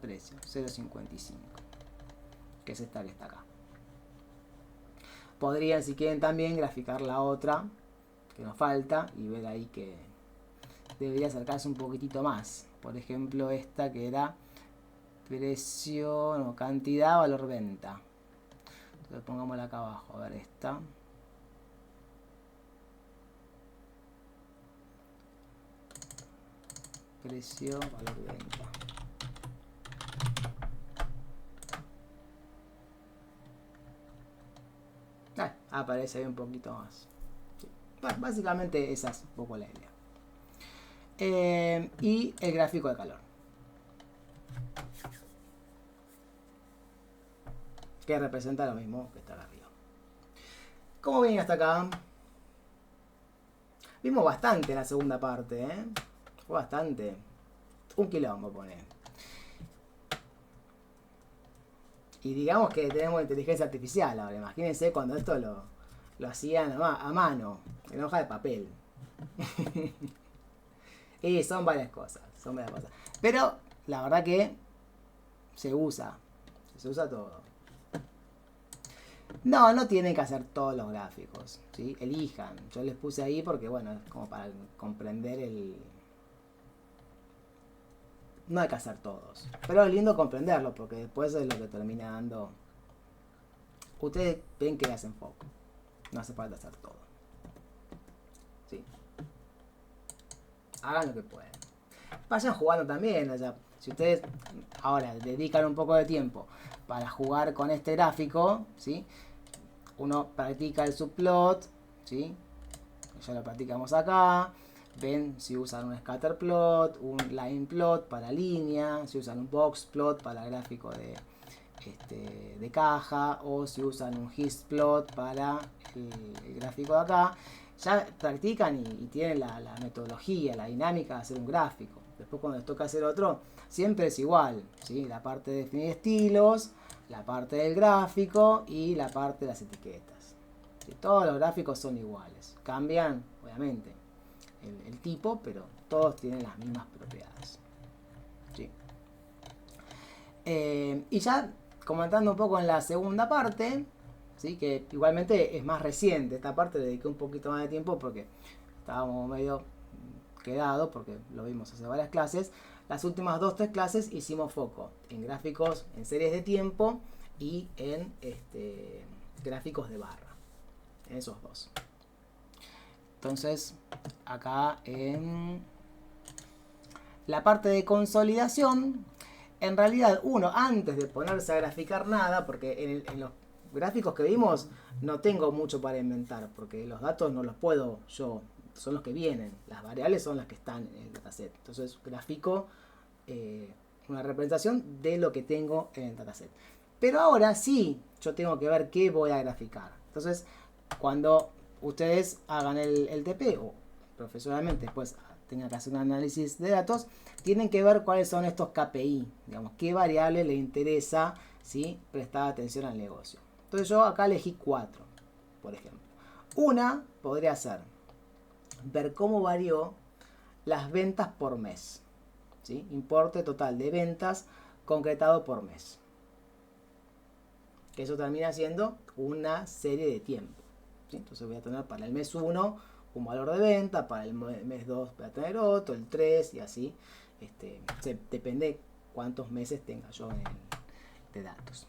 precio, 0,55. Que es esta que está acá. Podrían, si quieren, también graficar la otra que nos falta y ver ahí que debería acercarse un poquitito más. Por ejemplo, esta que era precio, no, cantidad, valor venta. Entonces pongámosla acá abajo, a ver esta. Precio, valor venta. Aparece ahí un poquito más. Sí. Bueno, básicamente esa es un poco la idea. Y el gráfico de calor, que representa lo mismo que está acá arriba. ¿Cómo ven hasta acá? Vimos bastante en la segunda parte, ¿eh? Fue bastante. Un quilombo pone. Y digamos que tenemos inteligencia artificial ahora. Imagínense cuando esto lo hacían a mano, en hoja de papel. Y son varias cosas. Pero la verdad que se usa todo. No tienen que hacer todos los gráficos, ¿sí? Elijan. Yo les puse ahí porque, bueno, es como para comprender no hay que hacer todos. Pero es lindo comprenderlo porque después es lo que termina dando. Ustedes ven que hacen foco. No hace falta hacer todo. ¿Sí? Hagan lo que pueden. Vayan jugando también. O sea, si ustedes ahora dedican un poco de tiempo para jugar con este gráfico, ¿sí? Uno practica el subplot, ¿sí? Ya lo practicamos acá. Ven si usan un scatterplot, un line plot para línea, si usan un box plot para gráfico de caja, o si usan un histplot para el gráfico de acá. Ya practican y tienen la metodología, la dinámica de hacer un gráfico. Después cuando les toca hacer otro, siempre es igual, ¿sí? La parte de definir estilos, la parte del gráfico y la parte de las etiquetas. ¿Sí? Todos los gráficos son iguales. Cambian, obviamente, el tipo, pero todos tienen las mismas propiedades. ¿Sí? Y ya comentando un poco en la segunda parte, ¿sí? Que igualmente es más reciente. Esta parte le dediqué un poquito más de tiempo porque estábamos medio quedados, porque lo vimos hace varias clases. Las últimas 2-3 clases hicimos foco en gráficos en series de tiempo y en gráficos de barra. En esos dos. Entonces, acá en la parte de consolidación, en realidad uno antes de ponerse a graficar nada, porque en los gráficos que vimos no tengo mucho para inventar, porque los datos no los puedo yo, son los que vienen, las variables son las que están en el dataset. Entonces grafico una representación de lo que tengo en el dataset. Pero ahora sí, yo tengo que ver qué voy a graficar. Entonces, cuando ustedes hagan el TP o profesionalmente después tengan que hacer un análisis de datos, tienen que ver cuáles son estos KPI, digamos, qué variable le interesa, ¿sí?, prestar atención al negocio. Entonces yo acá elegí 4, por ejemplo. Una podría ser ver cómo varió las ventas por mes, ¿sí? Importe total de ventas concretado por mes. Que eso termina siendo una serie de tiempo, ¿sí? Entonces voy a tener para el mes 1 un valor de venta, para el mes 2 voy a tener otro, el 3 y así. Depende cuántos meses tenga yo de datos.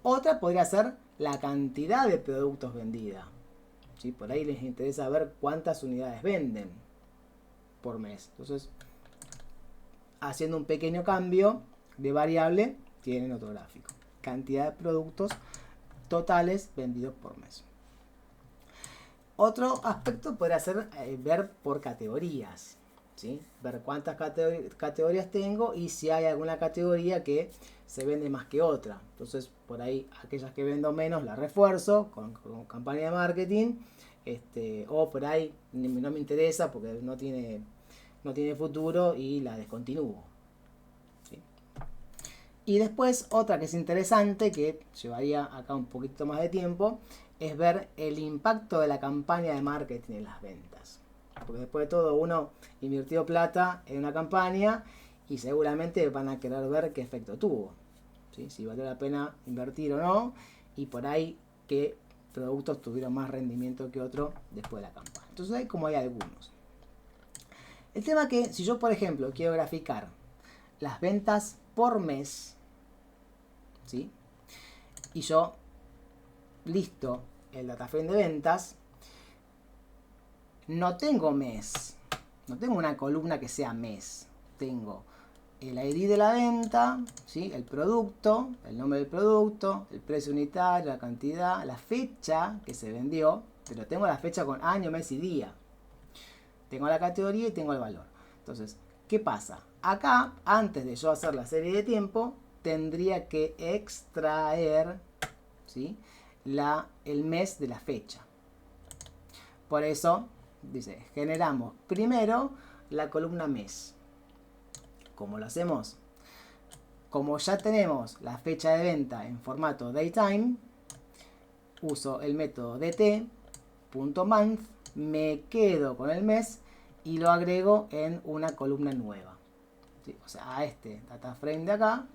Otra podría ser la cantidad de productos vendida, ¿sí? Por ahí les interesa ver cuántas unidades venden por mes. Entonces, haciendo un pequeño cambio de variable, tienen otro gráfico. Cantidad de productos totales vendidos por mes. Otro aspecto podría ser ver por categorías, ¿sí? Ver cuántas categorías tengo y si hay alguna categoría que se vende más que otra. Entonces, por ahí, aquellas que vendo menos las refuerzo con campaña de marketing. O por ahí no me interesa porque no tiene futuro y la descontinúo. ¿Sí? Y después, otra que es interesante, que llevaría acá un poquito más de tiempo, es ver el impacto de la campaña de marketing en las ventas. Porque después de todo uno invirtió plata en una campaña y seguramente van a querer ver qué efecto tuvo, ¿sí? Si valió la pena invertir o no, y por ahí qué productos tuvieron más rendimiento que otro después de la campaña. Entonces hay como hay algunos. El tema es que si yo, por ejemplo, quiero graficar las ventas por mes, ¿sí?, y yo listo el data frame de ventas, no tengo mes, no tengo una columna que sea mes, tengo el ID de la venta, ¿sí?, el producto, el nombre del producto, el precio unitario, la cantidad, la fecha que se vendió, pero tengo la fecha con año, mes y día, tengo la categoría y tengo el valor. Entonces, ¿qué pasa? Acá, antes de yo hacer la serie de tiempo, tendría que extraer, ¿sí?, el mes de la fecha. Por eso dice, generamos primero la columna mes. ¿Cómo lo hacemos? Como ya tenemos la fecha de venta en formato datetime, uso el método dt.month, me quedo con el mes y lo agrego en una columna nueva, ¿sí? O sea, a este data frame de acá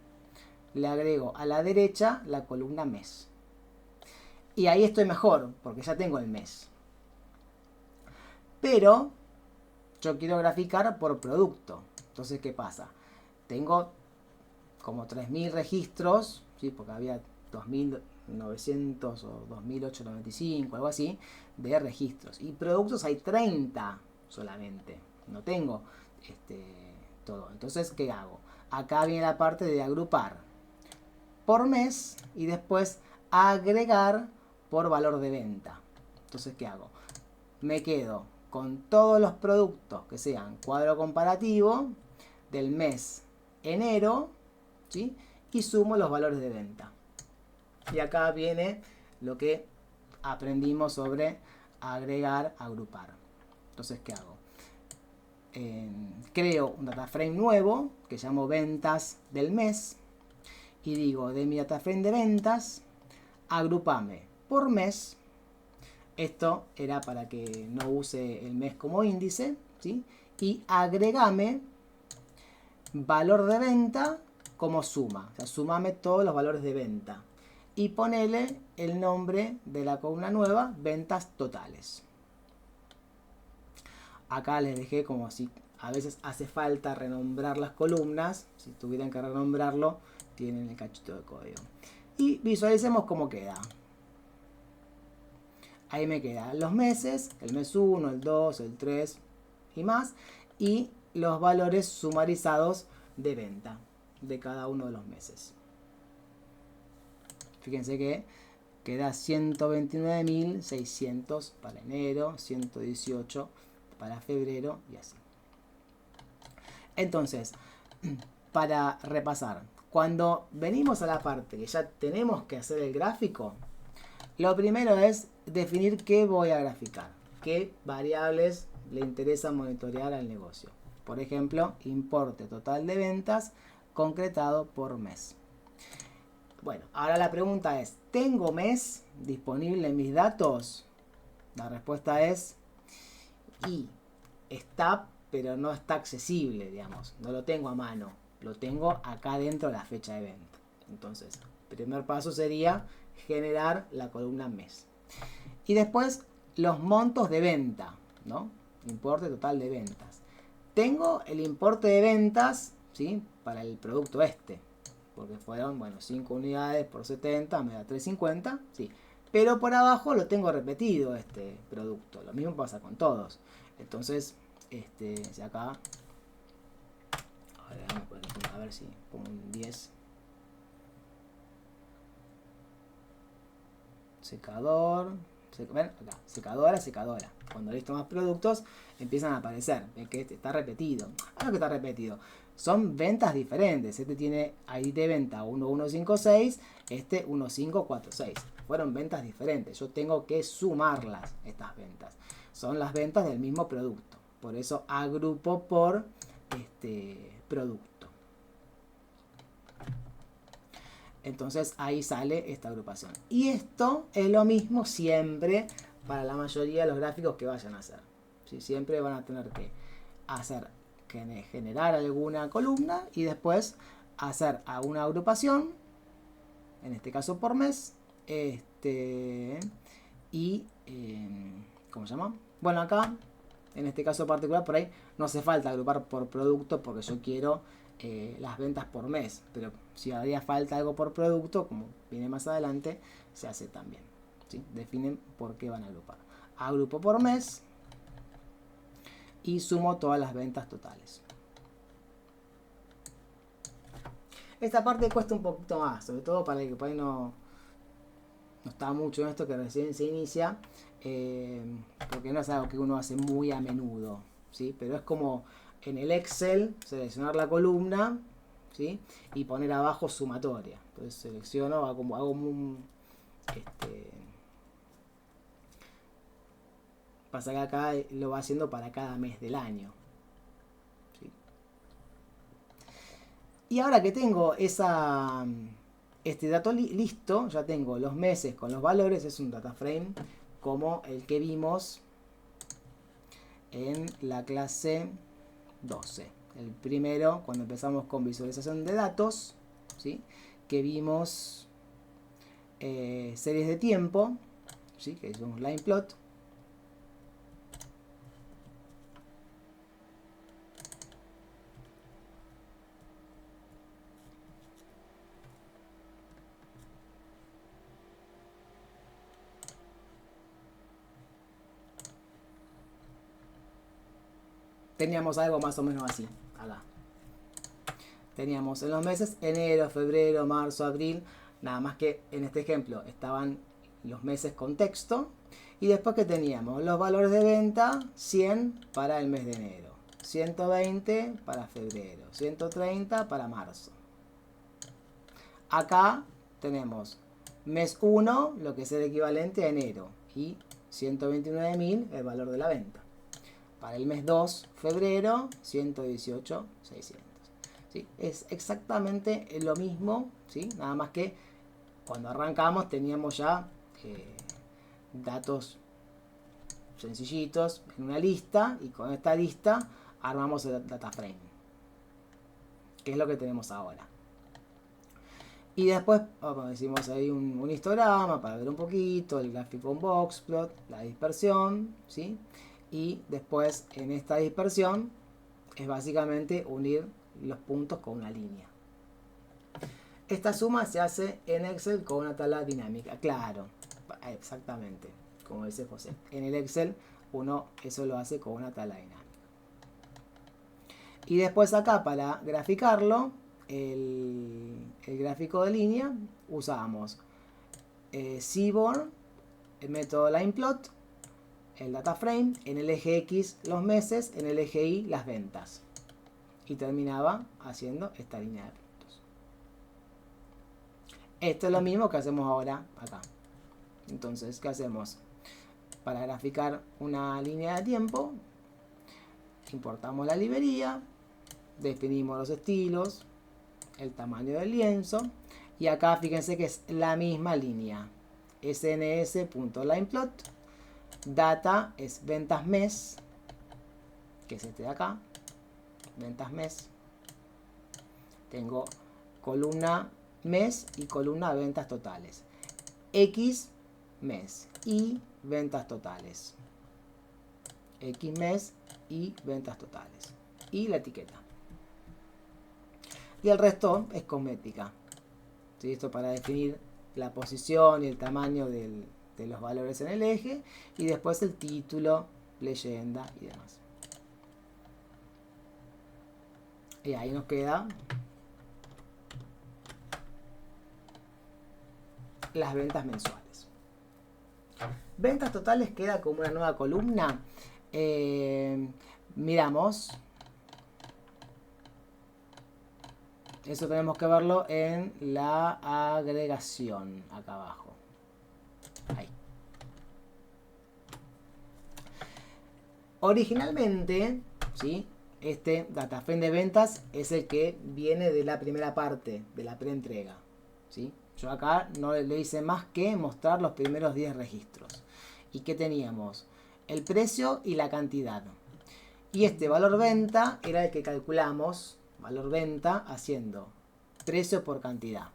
le agrego a la derecha la columna mes. Y ahí estoy mejor, porque ya tengo el mes. Pero yo quiero graficar por producto. Entonces, ¿qué pasa? Tengo como 3000 registros, ¿sí?, porque había 2900 o 2895, algo así, de registros. Y productos hay 30 solamente. No tengo todo. Entonces, ¿qué hago? Acá viene la parte de agrupar por mes y después agregar por valor de venta. Entonces, ¿qué hago? Me quedo con todos los productos que sean cuadro comparativo del mes enero, ¿sí?, y sumo los valores de venta. Y acá viene lo que aprendimos sobre agregar, agrupar. Entonces, ¿qué hago? Creo un data frame nuevo que llamo ventas del mes y digo, de mi data frame de ventas, agrupame por mes. Esto era para que no use el mes como índice, ¿sí?, y agregame valor de venta como suma. O sea, sumame todos los valores de venta y ponele el nombre de la columna nueva, ventas totales. Acá les dejé como así, a veces hace falta renombrar las columnas. Si tuvieran que renombrarlo, tienen el cachito de código. Y visualicemos cómo queda. Ahí me quedan los meses, el mes 1, el 2, el 3 y más. Y los valores sumarizados de venta de cada uno de los meses. Fíjense que queda 129.600 para enero, 118 para febrero y así. Entonces, para repasar, cuando venimos a la parte que ya tenemos que hacer el gráfico, lo primero es definir qué voy a graficar, qué variables le interesa monitorear al negocio. Por ejemplo, importe total de ventas concretado por mes. Bueno, ahora la pregunta es, ¿tengo mes disponible en mis datos? La respuesta es, y está, pero no está accesible, digamos. No lo tengo a mano, lo tengo acá dentro de la fecha de venta. Entonces, el primer paso sería generar la columna mes. Y después, los montos de venta, ¿no? Importe total de ventas. Tengo el importe de ventas, ¿sí? Para el producto este. Porque fueron, bueno, 5 unidades por 70, me da 350, sí. Pero por abajo lo tengo repetido este producto. Lo mismo pasa con todos. Entonces, si acá, a ver si pongo un 10. Secador, ven acá, secadora. Cuando listo más productos, empiezan a aparecer. Ven que este está repetido. Ahora que está repetido. Son ventas diferentes. Este tiene ID de venta 1156, este 1546. Fueron ventas diferentes. Yo tengo que sumarlas, estas ventas. Son las ventas del mismo producto. Por eso agrupo por producto. Entonces ahí sale esta agrupación. Y esto es lo mismo siempre para la mayoría de los gráficos que vayan a hacer. ¿Sí? Siempre van a tener que generar alguna columna y después hacer una agrupación, en este caso por mes, y ¿cómo se llama? Bueno, acá, en este caso particular, por ahí no hace falta agrupar por producto porque yo quiero las ventas por mes, pero si haría falta algo por producto, como viene más adelante, se hace también, ¿sí? Definen por qué van a agrupar. Agrupo por mes y sumo todas las ventas totales. Esta parte cuesta un poquito más, sobre todo para el que por ahí no está mucho en esto, que recién se inicia, porque no es algo que uno hace muy a menudo, ¿sí? Pero es como en el Excel seleccionar la columna, ¿sí? Y poner abajo sumatoria. Entonces selecciono, hago un pasa que acá lo va haciendo para cada mes del año, ¿sí? Y ahora que tengo este dato listo, ya tengo los meses con los valores, es un data frame como el que vimos en la clase 12. El primero, cuando empezamos con visualización de datos, ¿sí? Que vimos series de tiempo, ¿sí? Que es un line plot. Teníamos algo más o menos así, acá. Teníamos en los meses enero, febrero, marzo, abril, nada más que en este ejemplo estaban los meses con texto. Y después que teníamos los valores de venta, 100 para el mes de enero, 120 para febrero, 130 para marzo. Acá tenemos mes 1, lo que es el equivalente a enero, y 129.000 el valor de la venta. Para el mes 2, febrero, 118.600. ¿Sí? Es exactamente lo mismo, ¿sí? Nada más que cuando arrancamos teníamos ya datos sencillitos en una lista, y con esta lista armamos el data frame, que es lo que tenemos ahora. Y después decimos ahí un histograma para ver un poquito, el gráfico en boxplot, la dispersión, ¿sí? Y después en esta dispersión es básicamente unir los puntos con una línea. Esta suma se hace en Excel con una tabla dinámica, claro, exactamente, como dice José. En el Excel uno eso lo hace con una tabla dinámica. Y después acá para graficarlo, el gráfico de línea, usábamos Seaborn, el método LinePlot, el data frame, en el eje X los meses, en el eje Y las ventas. Y terminaba haciendo esta línea de puntos. Esto es lo mismo que hacemos ahora acá. Entonces, ¿qué hacemos? Para graficar una línea de tiempo, importamos la librería, definimos los estilos, el tamaño del lienzo, y acá fíjense que es la misma línea. sns.lineplot, data es ventas mes, que es este de acá, ventas mes. Tengo columna mes y columna ventas totales. X mes y ventas totales. X mes y ventas totales. Y la etiqueta. Y el resto es cosmética. ¿Sí? Esto para definir la posición y el tamaño de los valores en el eje. Y después el título, leyenda y demás. Y ahí nos queda las ventas mensuales. Ventas totales queda como una nueva columna. Miramos. Eso tenemos que verlo en la agregación, acá abajo. Ahí. Originalmente, ¿sí? Este data frame de ventas es el que viene de la primera parte, de la preentrega, ¿sí? Yo acá no le hice más que mostrar los primeros 10 registros. ¿Y qué teníamos? El precio y la cantidad. Y este valor venta era el que calculamos, valor venta, haciendo precio por cantidad.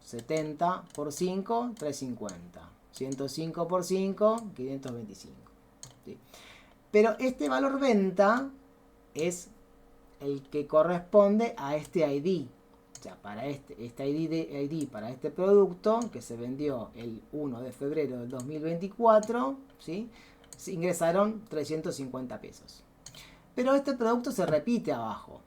70 por 5, 350. 105 por 5, 525. ¿Sí? Pero este valor venta es el que corresponde a este ID. O sea, para este ID para este producto que se vendió el 1 de febrero del 2024, ¿sí? Se ingresaron 350 pesos. Pero este producto se repite abajo.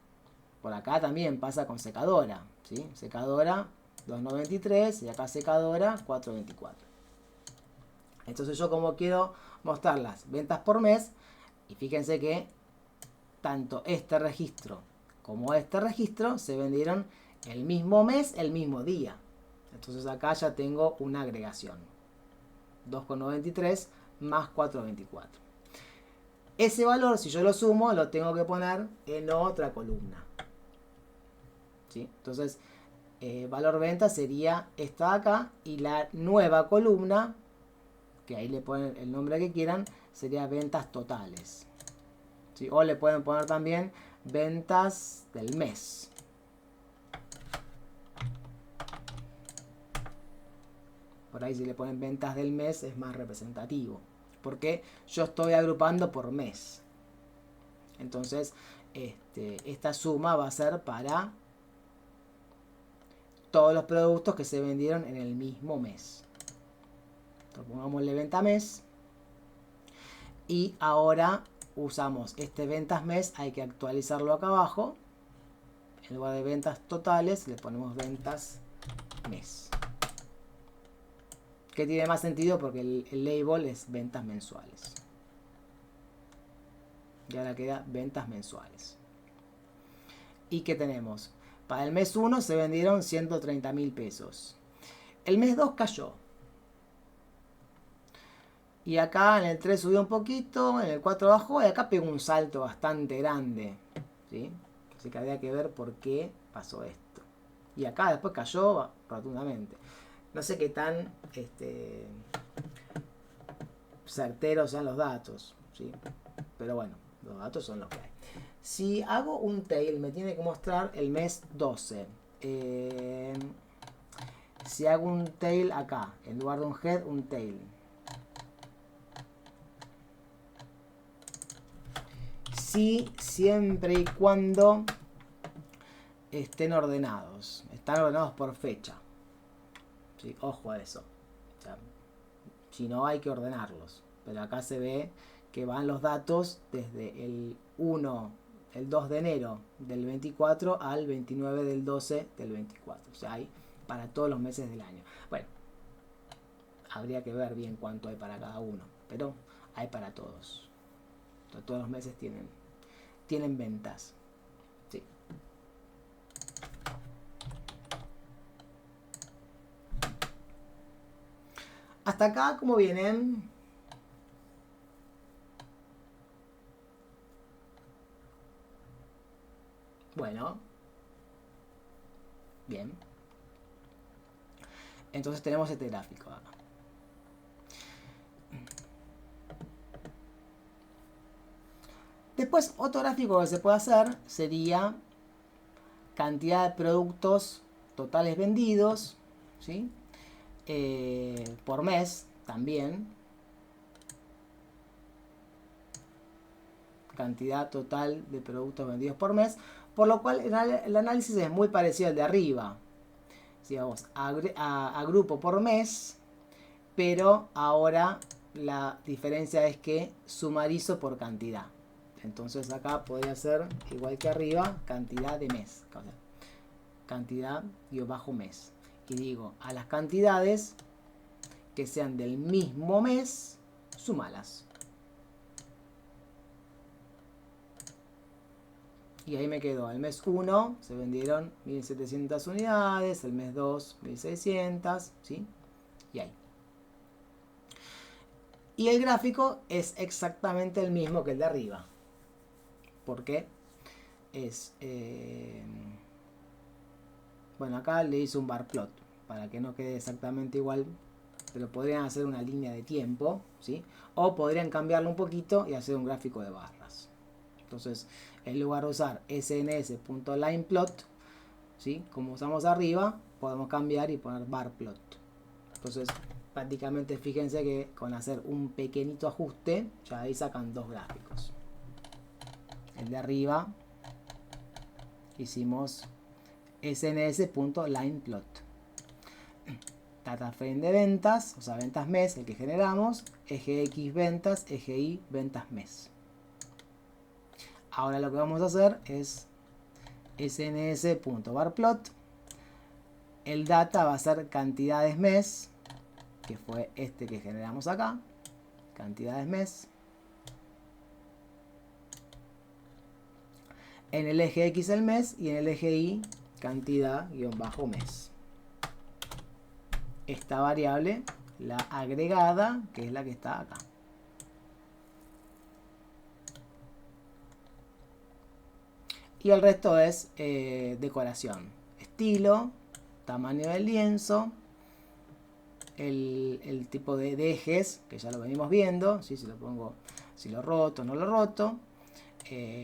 Por acá también pasa con secadora, ¿sí? Secadora 2.93 y acá secadora 4.24. Entonces yo como quiero mostrar las ventas por mes, y fíjense que tanto este registro como este registro se vendieron el mismo mes, el mismo día. Entonces acá ya tengo una agregación. 2.93 más 4.24. Ese valor, si yo lo sumo, lo tengo que poner en otra columna. ¿Sí? Entonces, valor venta sería esta de acá, y la nueva columna, que ahí le ponen el nombre que quieran, sería ventas totales. ¿Sí? O le pueden poner también ventas del mes. Por ahí si le ponen ventas del mes es más representativo, porque yo estoy agrupando por mes. Entonces esta suma va a ser para todos los productos que se vendieron en el mismo mes. Entonces pongámosle venta mes, y ahora usamos este ventas mes, hay que actualizarlo acá abajo. En lugar de ventas totales le ponemos ventas mes, que tiene más sentido porque el label es ventas mensuales. Y ahora queda ventas mensuales. ¿Y qué tenemos? Para el mes 1 se vendieron 130.000 pesos. El mes 2 cayó. Y acá en el 3 subió un poquito, en el 4 bajó, y acá pegó un salto bastante grande. ¿Sí? Así que habría que ver por qué pasó esto. Y acá después cayó rotundamente. No sé qué tan certeros sean los datos, ¿sí? Pero bueno, los datos son los que hay. Si hago un tail, me tiene que mostrar el mes 12. Si hago un tail acá, en lugar de un head, un tail. Sí, siempre y cuando estén ordenados. Están ordenados por fecha. ¿Sí? Ojo a eso. O sea, si no, hay que ordenarlos. Pero acá se ve que van los datos desde el 1, el 2 de enero del 24 al 29 del 12 del 24. O sea, hay para todos los meses del año. Bueno, habría que ver bien cuánto hay para cada uno, pero hay para todos. Entonces, todos los meses tienen ventas. Sí. Hasta acá, ¿cómo vienen? Bueno, bien. Entonces tenemos este gráfico acá. Después, otro gráfico que se puede hacer sería cantidad de productos totales vendidos, ¿sí? Por mes también. Cantidad total de productos vendidos por mes. Por lo cual el análisis es muy parecido al de arriba. Si vamos a grupo por mes, pero ahora la diferencia es que sumarizo por cantidad. Entonces acá podría ser igual que arriba, cantidad de mes. Cantidad bajo mes. Y digo, a las cantidades que sean del mismo mes, sumalas. Y ahí me quedó, el mes 1 se vendieron 1700 unidades, el mes 2 1600, ¿sí? Y ahí. Y el gráfico es exactamente el mismo que el de arriba. ¿Por qué? Bueno, acá le hice un bar plot para que no quede exactamente igual, pero podrían hacer una línea de tiempo, ¿sí? O podrían cambiarlo un poquito y hacer un gráfico de barras. Entonces, en lugar de usar sns.lineplot, ¿sí? Como usamos arriba, podemos cambiar y poner bar plot. Entonces, prácticamente fíjense que con hacer un pequeñito ajuste, ya ahí sacan dos gráficos. El de arriba hicimos sns.lineplot. Data frame de ventas, o sea, ventas mes, el que generamos, eje X ventas, eje Y ventas mes. Ahora lo que vamos a hacer es sns.barplot. El data va a ser cantidades mes, que fue este que generamos acá. Cantidades mes. En el eje X el mes y en el eje Y cantidad-mes. Esta variable, la agregada, que es la que está acá. Y el resto es decoración. Estilo, tamaño del lienzo, el tipo de ejes, que ya lo venimos viendo, ¿sí? Si lo pongo, si lo roto o no lo roto,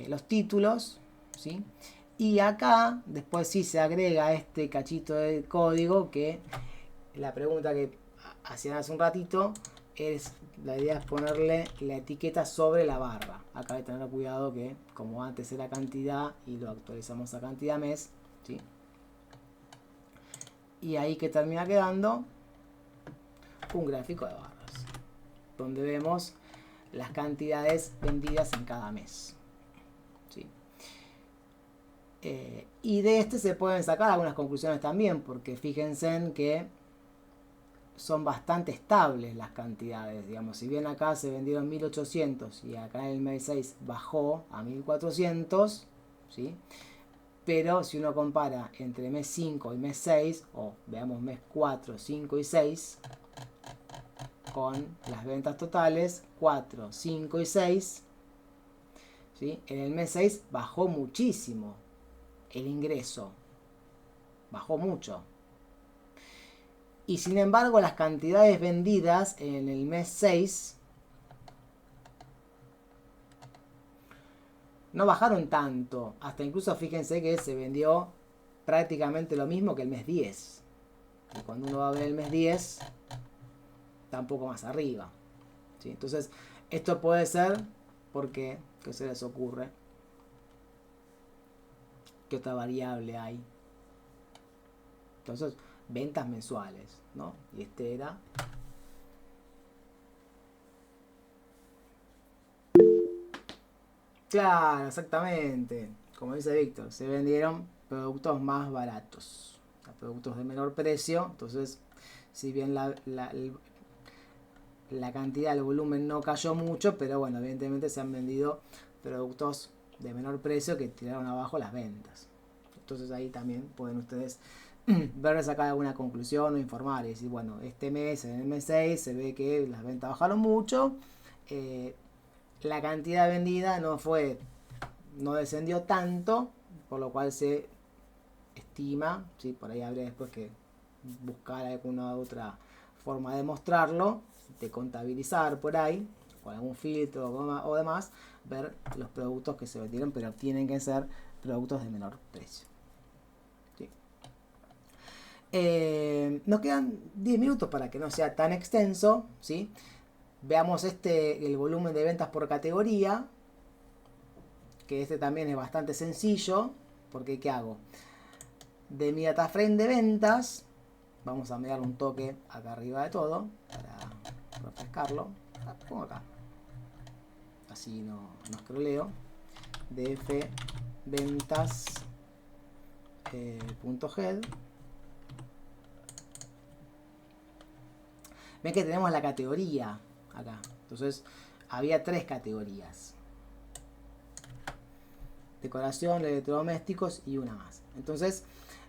los títulos, ¿sí? Y acá después sí se agrega este cachito de código que la pregunta que hacían hace un ratito es, la idea es ponerle la etiqueta sobre la barra. Acá hay que tener cuidado que como antes era cantidad y lo actualizamos a cantidad mes, ¿sí? Y ahí que termina quedando un gráfico de barras donde vemos las cantidades vendidas en cada mes, ¿sí? Y de este se pueden sacar algunas conclusiones también, porque fíjense en que son bastante estables las cantidades. Digamos, si bien acá se vendieron 1800 y acá en el mes 6 bajó a 1400, ¿sí? Pero si uno compara entre mes 5 y mes 6, o veamos mes 4, 5 y 6, con las ventas totales 4, 5 y 6, ¿sí? En el mes 6 bajó muchísimo el ingreso, bajó mucho. Y sin embargo las cantidades vendidas en el mes 6 no bajaron tanto. Hasta incluso fíjense que se vendió prácticamente lo mismo que el mes 10. Y cuando uno va a ver el mes 10, está un poco más arriba, ¿sí? Entonces, esto puede ser porque, ¿qué se les ocurre? ¿Qué otra variable hay? Entonces, ventas mensuales, ¿no? Y este era Claro, exactamente. Como dice Víctor, se vendieron productos más baratos, o sea, productos de menor precio. Entonces, si bien la cantidad, el volumen no cayó mucho, pero bueno, evidentemente se han vendido productos de menor precio que tiraron abajo las ventas. Entonces ahí también pueden ustedes ver, sacar alguna conclusión o informar y decir, bueno, este mes, en el mes 6, se ve que las ventas bajaron mucho, la cantidad vendida no descendió tanto, por lo cual se estima, ¿sí? Por ahí habría después que buscar alguna otra forma de mostrarlo, de contabilizar por ahí, con algún filtro o demás, ver los productos que se vendieron, pero tienen que ser productos de menor precio. ¿Sí? Nos quedan 10 minutos para que no sea tan extenso, ¿sí? Veamos el volumen de ventas por categoría, que este también es bastante sencillo, porque ¿qué hago? De mi data frame de ventas, vamos a mirar un toque acá arriba de todo, para refrescarlo. Pongo acá, así no scrolleo. df ventas .head. Ven que tenemos la categoría acá. Entonces había 3 categorías: decoración, electrodomésticos y una más. Entonces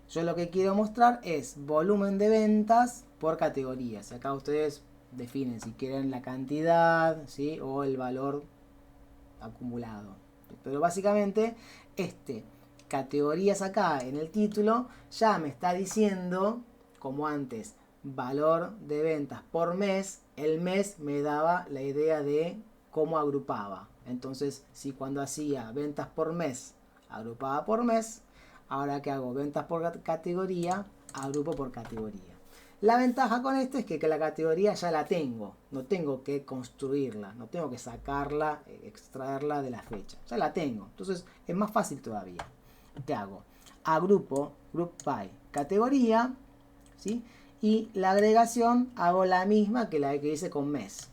yo lo que quiero mostrar es volumen de ventas por categorías. Acá ustedes definen si quieren la cantidad, ¿sí? O el valor acumulado. Pero básicamente categorías acá en el título ya me está diciendo, como antes, valor de ventas por mes. El mes me daba la idea de cómo agrupaba. Entonces, si cuando hacía ventas por mes, agrupaba por mes, ahora que hago ventas por categoría, agrupo por categoría. La ventaja con esto es que la categoría ya la tengo, no tengo que construirla, no tengo que sacarla, extraerla de la fecha, ya la tengo, entonces es más fácil todavía. ¿Qué hago? Agrupo, group by categoría, ¿sí? Y la agregación hago la misma que la que hice con mes.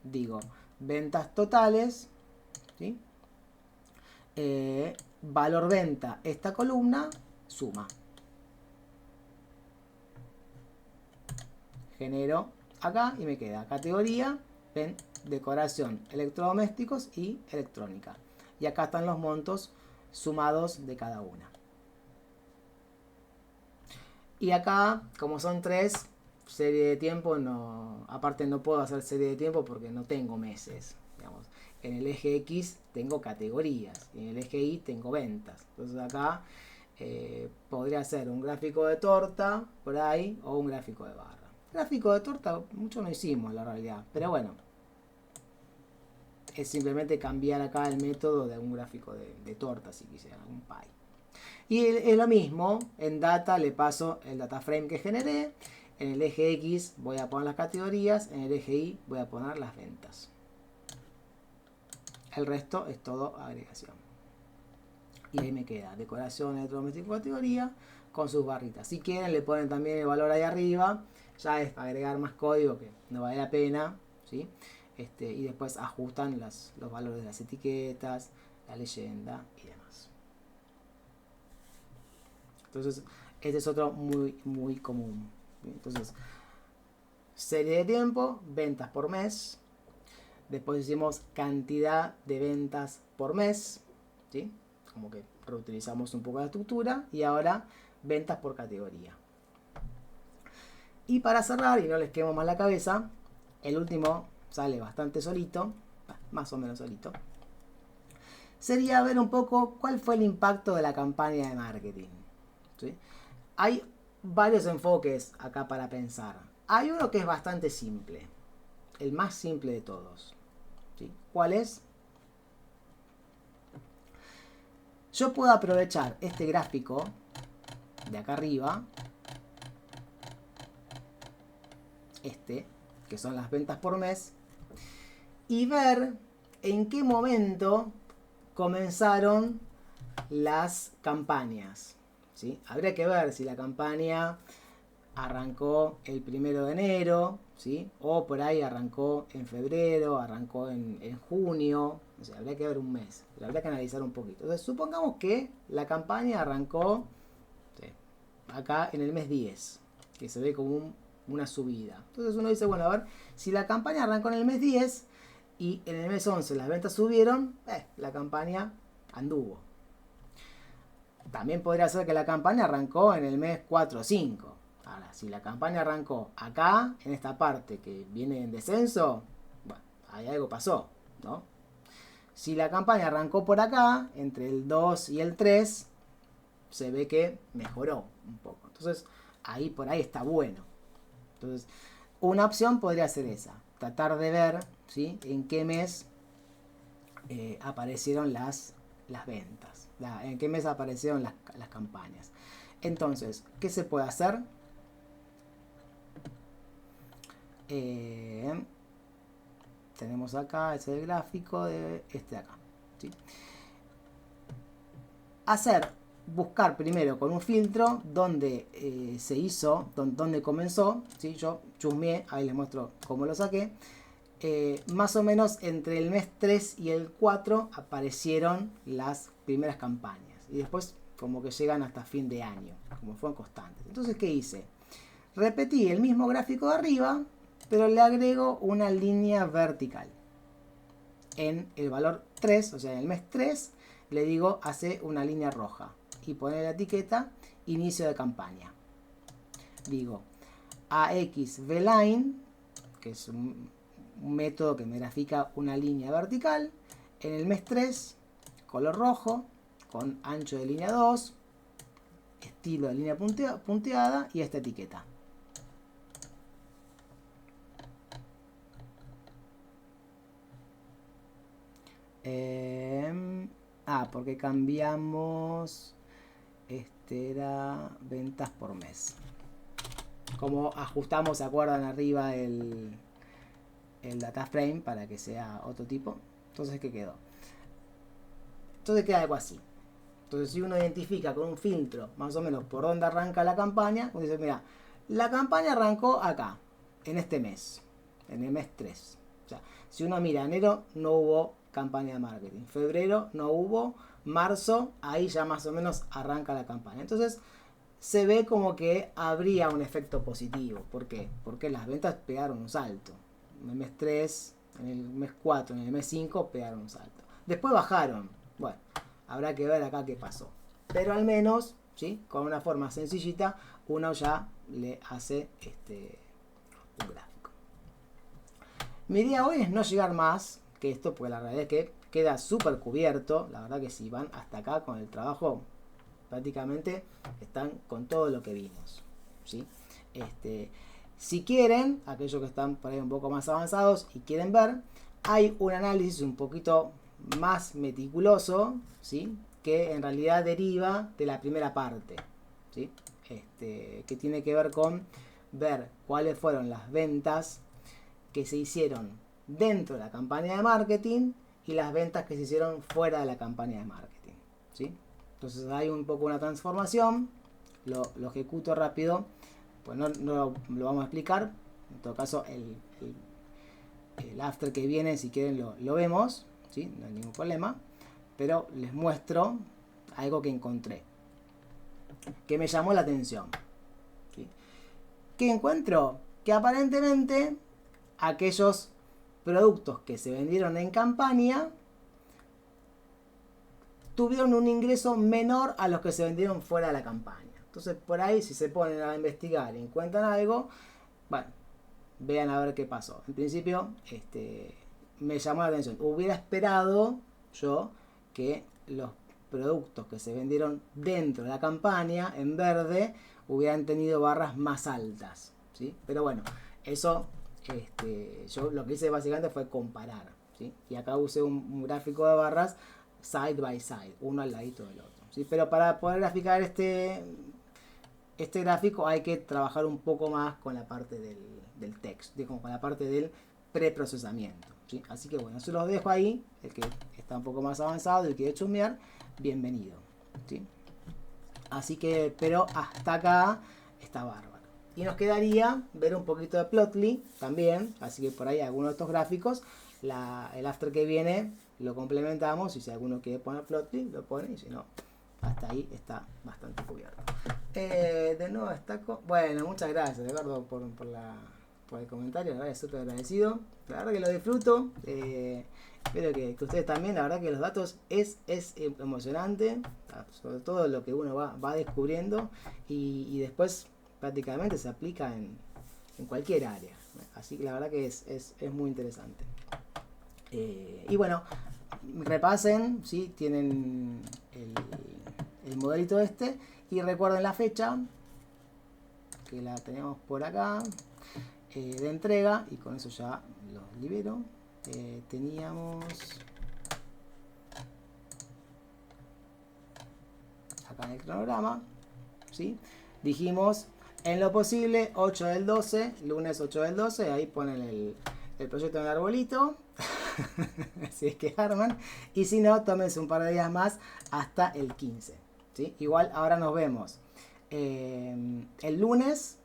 Digo, ventas totales, ¿sí? Valor venta, esta columna, suma. Genero acá y me queda categoría, ven, decoración, electrodomésticos y electrónica. Y acá están los montos sumados de cada una. Y acá, como son 3, serie de tiempo, no, aparte no puedo hacer serie de tiempo porque no tengo meses. Digamos. En el eje X tengo categorías y en el eje Y tengo ventas. Entonces acá podría ser un gráfico de torta por ahí o un gráfico de barra. Gráfico de torta mucho no hicimos la realidad, pero bueno, es simplemente cambiar acá el método de un gráfico de torta si quisiera, un pie. Y es lo mismo, en data le paso el data frame que generé, en el eje X voy a poner las categorías, en el eje Y voy a poner las ventas. El resto es todo agregación. Y ahí me queda decoración, electrodoméstico, categoría con sus barritas. Si quieren le ponen también el valor ahí arriba, ya es agregar más código que no vale la pena, ¿sí? Y después ajustan los valores de las etiquetas, la leyenda y demás. Entonces, este es otro muy, muy común. Entonces, serie de tiempo, ventas por mes. Después hicimos cantidad de ventas por mes, ¿sí? Como que reutilizamos un poco la estructura. Y ahora, ventas por categoría. Y para cerrar, y no les quemo más la cabeza, el último sale bastante solito, más o menos solito. Sería ver un poco cuál fue el impacto de la campaña de marketing, ¿sí? Hay varios enfoques acá para pensar. Hay uno que es bastante simple, el más simple de todos, ¿sí? ¿Cuál es? Yo puedo aprovechar este gráfico de acá arriba, que son las ventas por mes, y ver en qué momento comenzaron las campañas, ¿sí? Habría que ver si la campaña arrancó el 1 de enero, ¿sí? O por ahí arrancó en febrero, arrancó en junio, O sea, habría que ver un mes, pero habría que analizar un poquito. Entonces, supongamos que la campaña arrancó, sí, acá en el mes 10, que se ve como una subida. Entonces uno dice, bueno, a ver, si la campaña arrancó en el mes 10 y en el mes 11 las ventas subieron, la campaña anduvo. También podría ser que la campaña arrancó en el mes 4 o 5. Ahora, si la campaña arrancó acá, en esta parte que viene en descenso, bueno, ahí algo pasó, ¿no? Si la campaña arrancó por acá, entre el 2 y el 3, se ve que mejoró un poco. Entonces, ahí por ahí está bueno. Entonces, una opción podría ser esa. Tratar de ver, ¿sí?, en qué mes aparecieron las ventas. En qué mes aparecieron las campañas. Entonces, ¿qué se puede hacer? Tenemos acá, es el gráfico de este de acá, ¿sí? Buscar primero con un filtro donde se hizo, donde comenzó, ¿sí? Yo chusmeé, ahí les muestro cómo lo saqué. Más o menos entre el mes 3 y el 4 aparecieron las primeras campañas. Y después como que llegan hasta fin de año, como fueron constantes. Entonces, ¿qué hice? Repetí el mismo gráfico de arriba, pero le agrego una línea vertical. En el valor 3, o sea, en el mes 3, le digo hace una línea roja. Y pone la etiqueta inicio de campaña. Digo AXVline, que es un método que me grafica una línea vertical. En el mes 3, color rojo, con ancho de línea 2, estilo de línea punteada y esta etiqueta. Porque cambiamos. Este era ventas por mes. Como ajustamos, ¿se acuerdan? Arriba el data frame para que sea otro tipo. Entonces, ¿qué quedó? Entonces queda algo así. Entonces, si uno identifica con un filtro más o menos por dónde arranca la campaña, uno dice, mira, la campaña arrancó acá, en este mes, en el mes 3. O sea, si uno mira, enero no hubo campaña de marketing, febrero no hubo, marzo, ahí ya más o menos arranca la campaña. Entonces, se ve como que habría un efecto positivo. ¿Por qué? Porque las ventas pegaron un salto. En el mes 3, en el mes 4, en el mes 5 pegaron un salto. Después bajaron. Bueno, habrá que ver acá qué pasó. Pero al menos, ¿sí?, con una forma sencillita, uno ya le hace un gráfico. Mi idea hoy es no llegar más que esto, porque la realidad es que queda súper cubierto. La verdad que si van hasta acá con el trabajo, prácticamente están con todo lo que vimos, ¿sí? Si quieren, aquellos que están por ahí un poco más avanzados y quieren ver, hay un análisis un poquito más meticuloso, ¿sí?, que en realidad deriva de la primera parte, ¿sí? Que tiene que ver con ver cuáles fueron las ventas que se hicieron dentro de la campaña de marketing y las ventas que se hicieron fuera de la campaña de marketing, ¿sí? Entonces hay un poco una transformación, lo ejecuto rápido, pues no lo vamos a explicar. En todo caso, el after que viene, si quieren lo vemos, ¿sí?, no hay ningún problema, pero les muestro algo que encontré, que me llamó la atención, ¿sí? ¿Qué encuentro? Que aparentemente aquellos productos que se vendieron en campaña tuvieron un ingreso menor a los que se vendieron fuera de la campaña. Entonces, por ahí, si se ponen a investigar y encuentran algo, bueno, vean a ver qué pasó. En principio, me llamó la atención. Hubiera esperado yo que los productos que se vendieron dentro de la campaña, en verde, hubieran tenido barras más altas, ¿sí? Pero bueno, eso, yo lo que hice básicamente fue comparar, ¿sí? Y acá usé un gráfico de barras side by side, uno al ladito del otro, ¿sí? Pero para poder graficar este gráfico hay que trabajar un poco más con la parte del texto, digamos, con la parte del preprocesamiento, ¿sí? Así que bueno, se los dejo ahí. El que está un poco más avanzado, el que quiere chusmear, bienvenido, ¿sí? Así que, pero hasta acá está bárbaro. Y nos quedaría ver un poquito de Plotly también, así que por ahí algunos de estos gráficos, el after que viene lo complementamos y si alguno quiere poner Plotly, lo pone y si no, hasta ahí está bastante cubierto. De nuevo destaco, bueno, muchas gracias, Eduardo, por el comentario, la verdad es súper agradecido, la verdad que lo disfruto, espero que ustedes también, la verdad que los datos es emocionante, sobre todo lo que uno va descubriendo y después prácticamente se aplica en cualquier área, así que la verdad que es muy interesante. Y bueno, repasen, ¿sí? Tienen el modelito este y recuerden la fecha que la tenemos por acá de entrega y con eso ya los libero. Teníamos acá en el cronograma, ¿sí? Dijimos en lo posible 8 del 12, lunes 8 del 12, ahí ponen el proyecto en el arbolito si es que arman, y si no, tómense un par de días más hasta el 15, ¿sí? Igual ahora nos vemos el lunes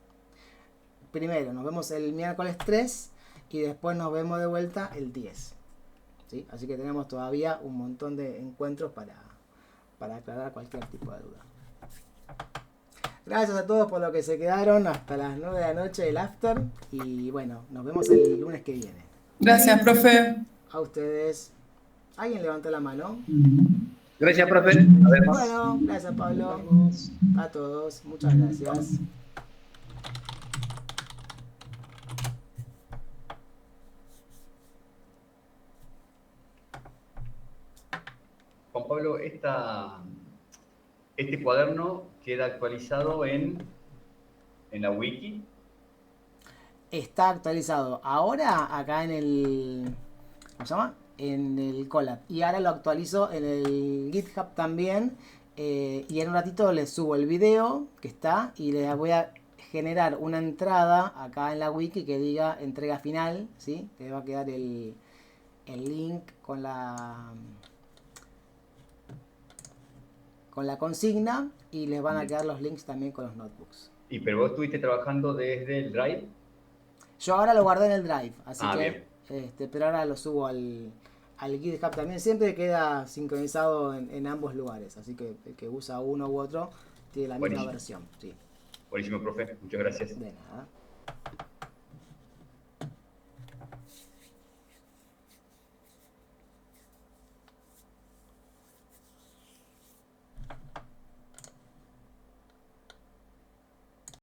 primero, nos vemos el miércoles 3 y después nos vemos de vuelta el 10, ¿sí? Así que tenemos todavía un montón de encuentros para aclarar cualquier tipo de duda. Gracias a todos por lo que se quedaron hasta las 9 de la noche del after y bueno, nos vemos el lunes que viene. Gracias, profe. A ustedes. ¿Alguien levantó la mano? Gracias, profe. Nos vemos. Bueno, gracias, Pablo. A todos, muchas gracias. Juan Pablo, este cuaderno queda actualizado en la wiki. Está actualizado ahora acá en el... ¿Cómo se llama? En el Colab. Y ahora lo actualizo en el GitHub también. Y en un ratito les subo el video que está y les voy a generar una entrada acá en la wiki que diga entrega final, ¿sí? Que va a quedar el link con la consigna y les van a quedar los links también con los notebooks. ¿Y pero vos estuviste trabajando desde el Drive? Yo ahora lo guardé en el Drive, así que bien. pero ahora lo subo al GitHub también. Siempre queda sincronizado en ambos lugares, así que el que usa uno u otro tiene la misma versión. Sí. Buenísimo, profe. Muchas gracias. De nada.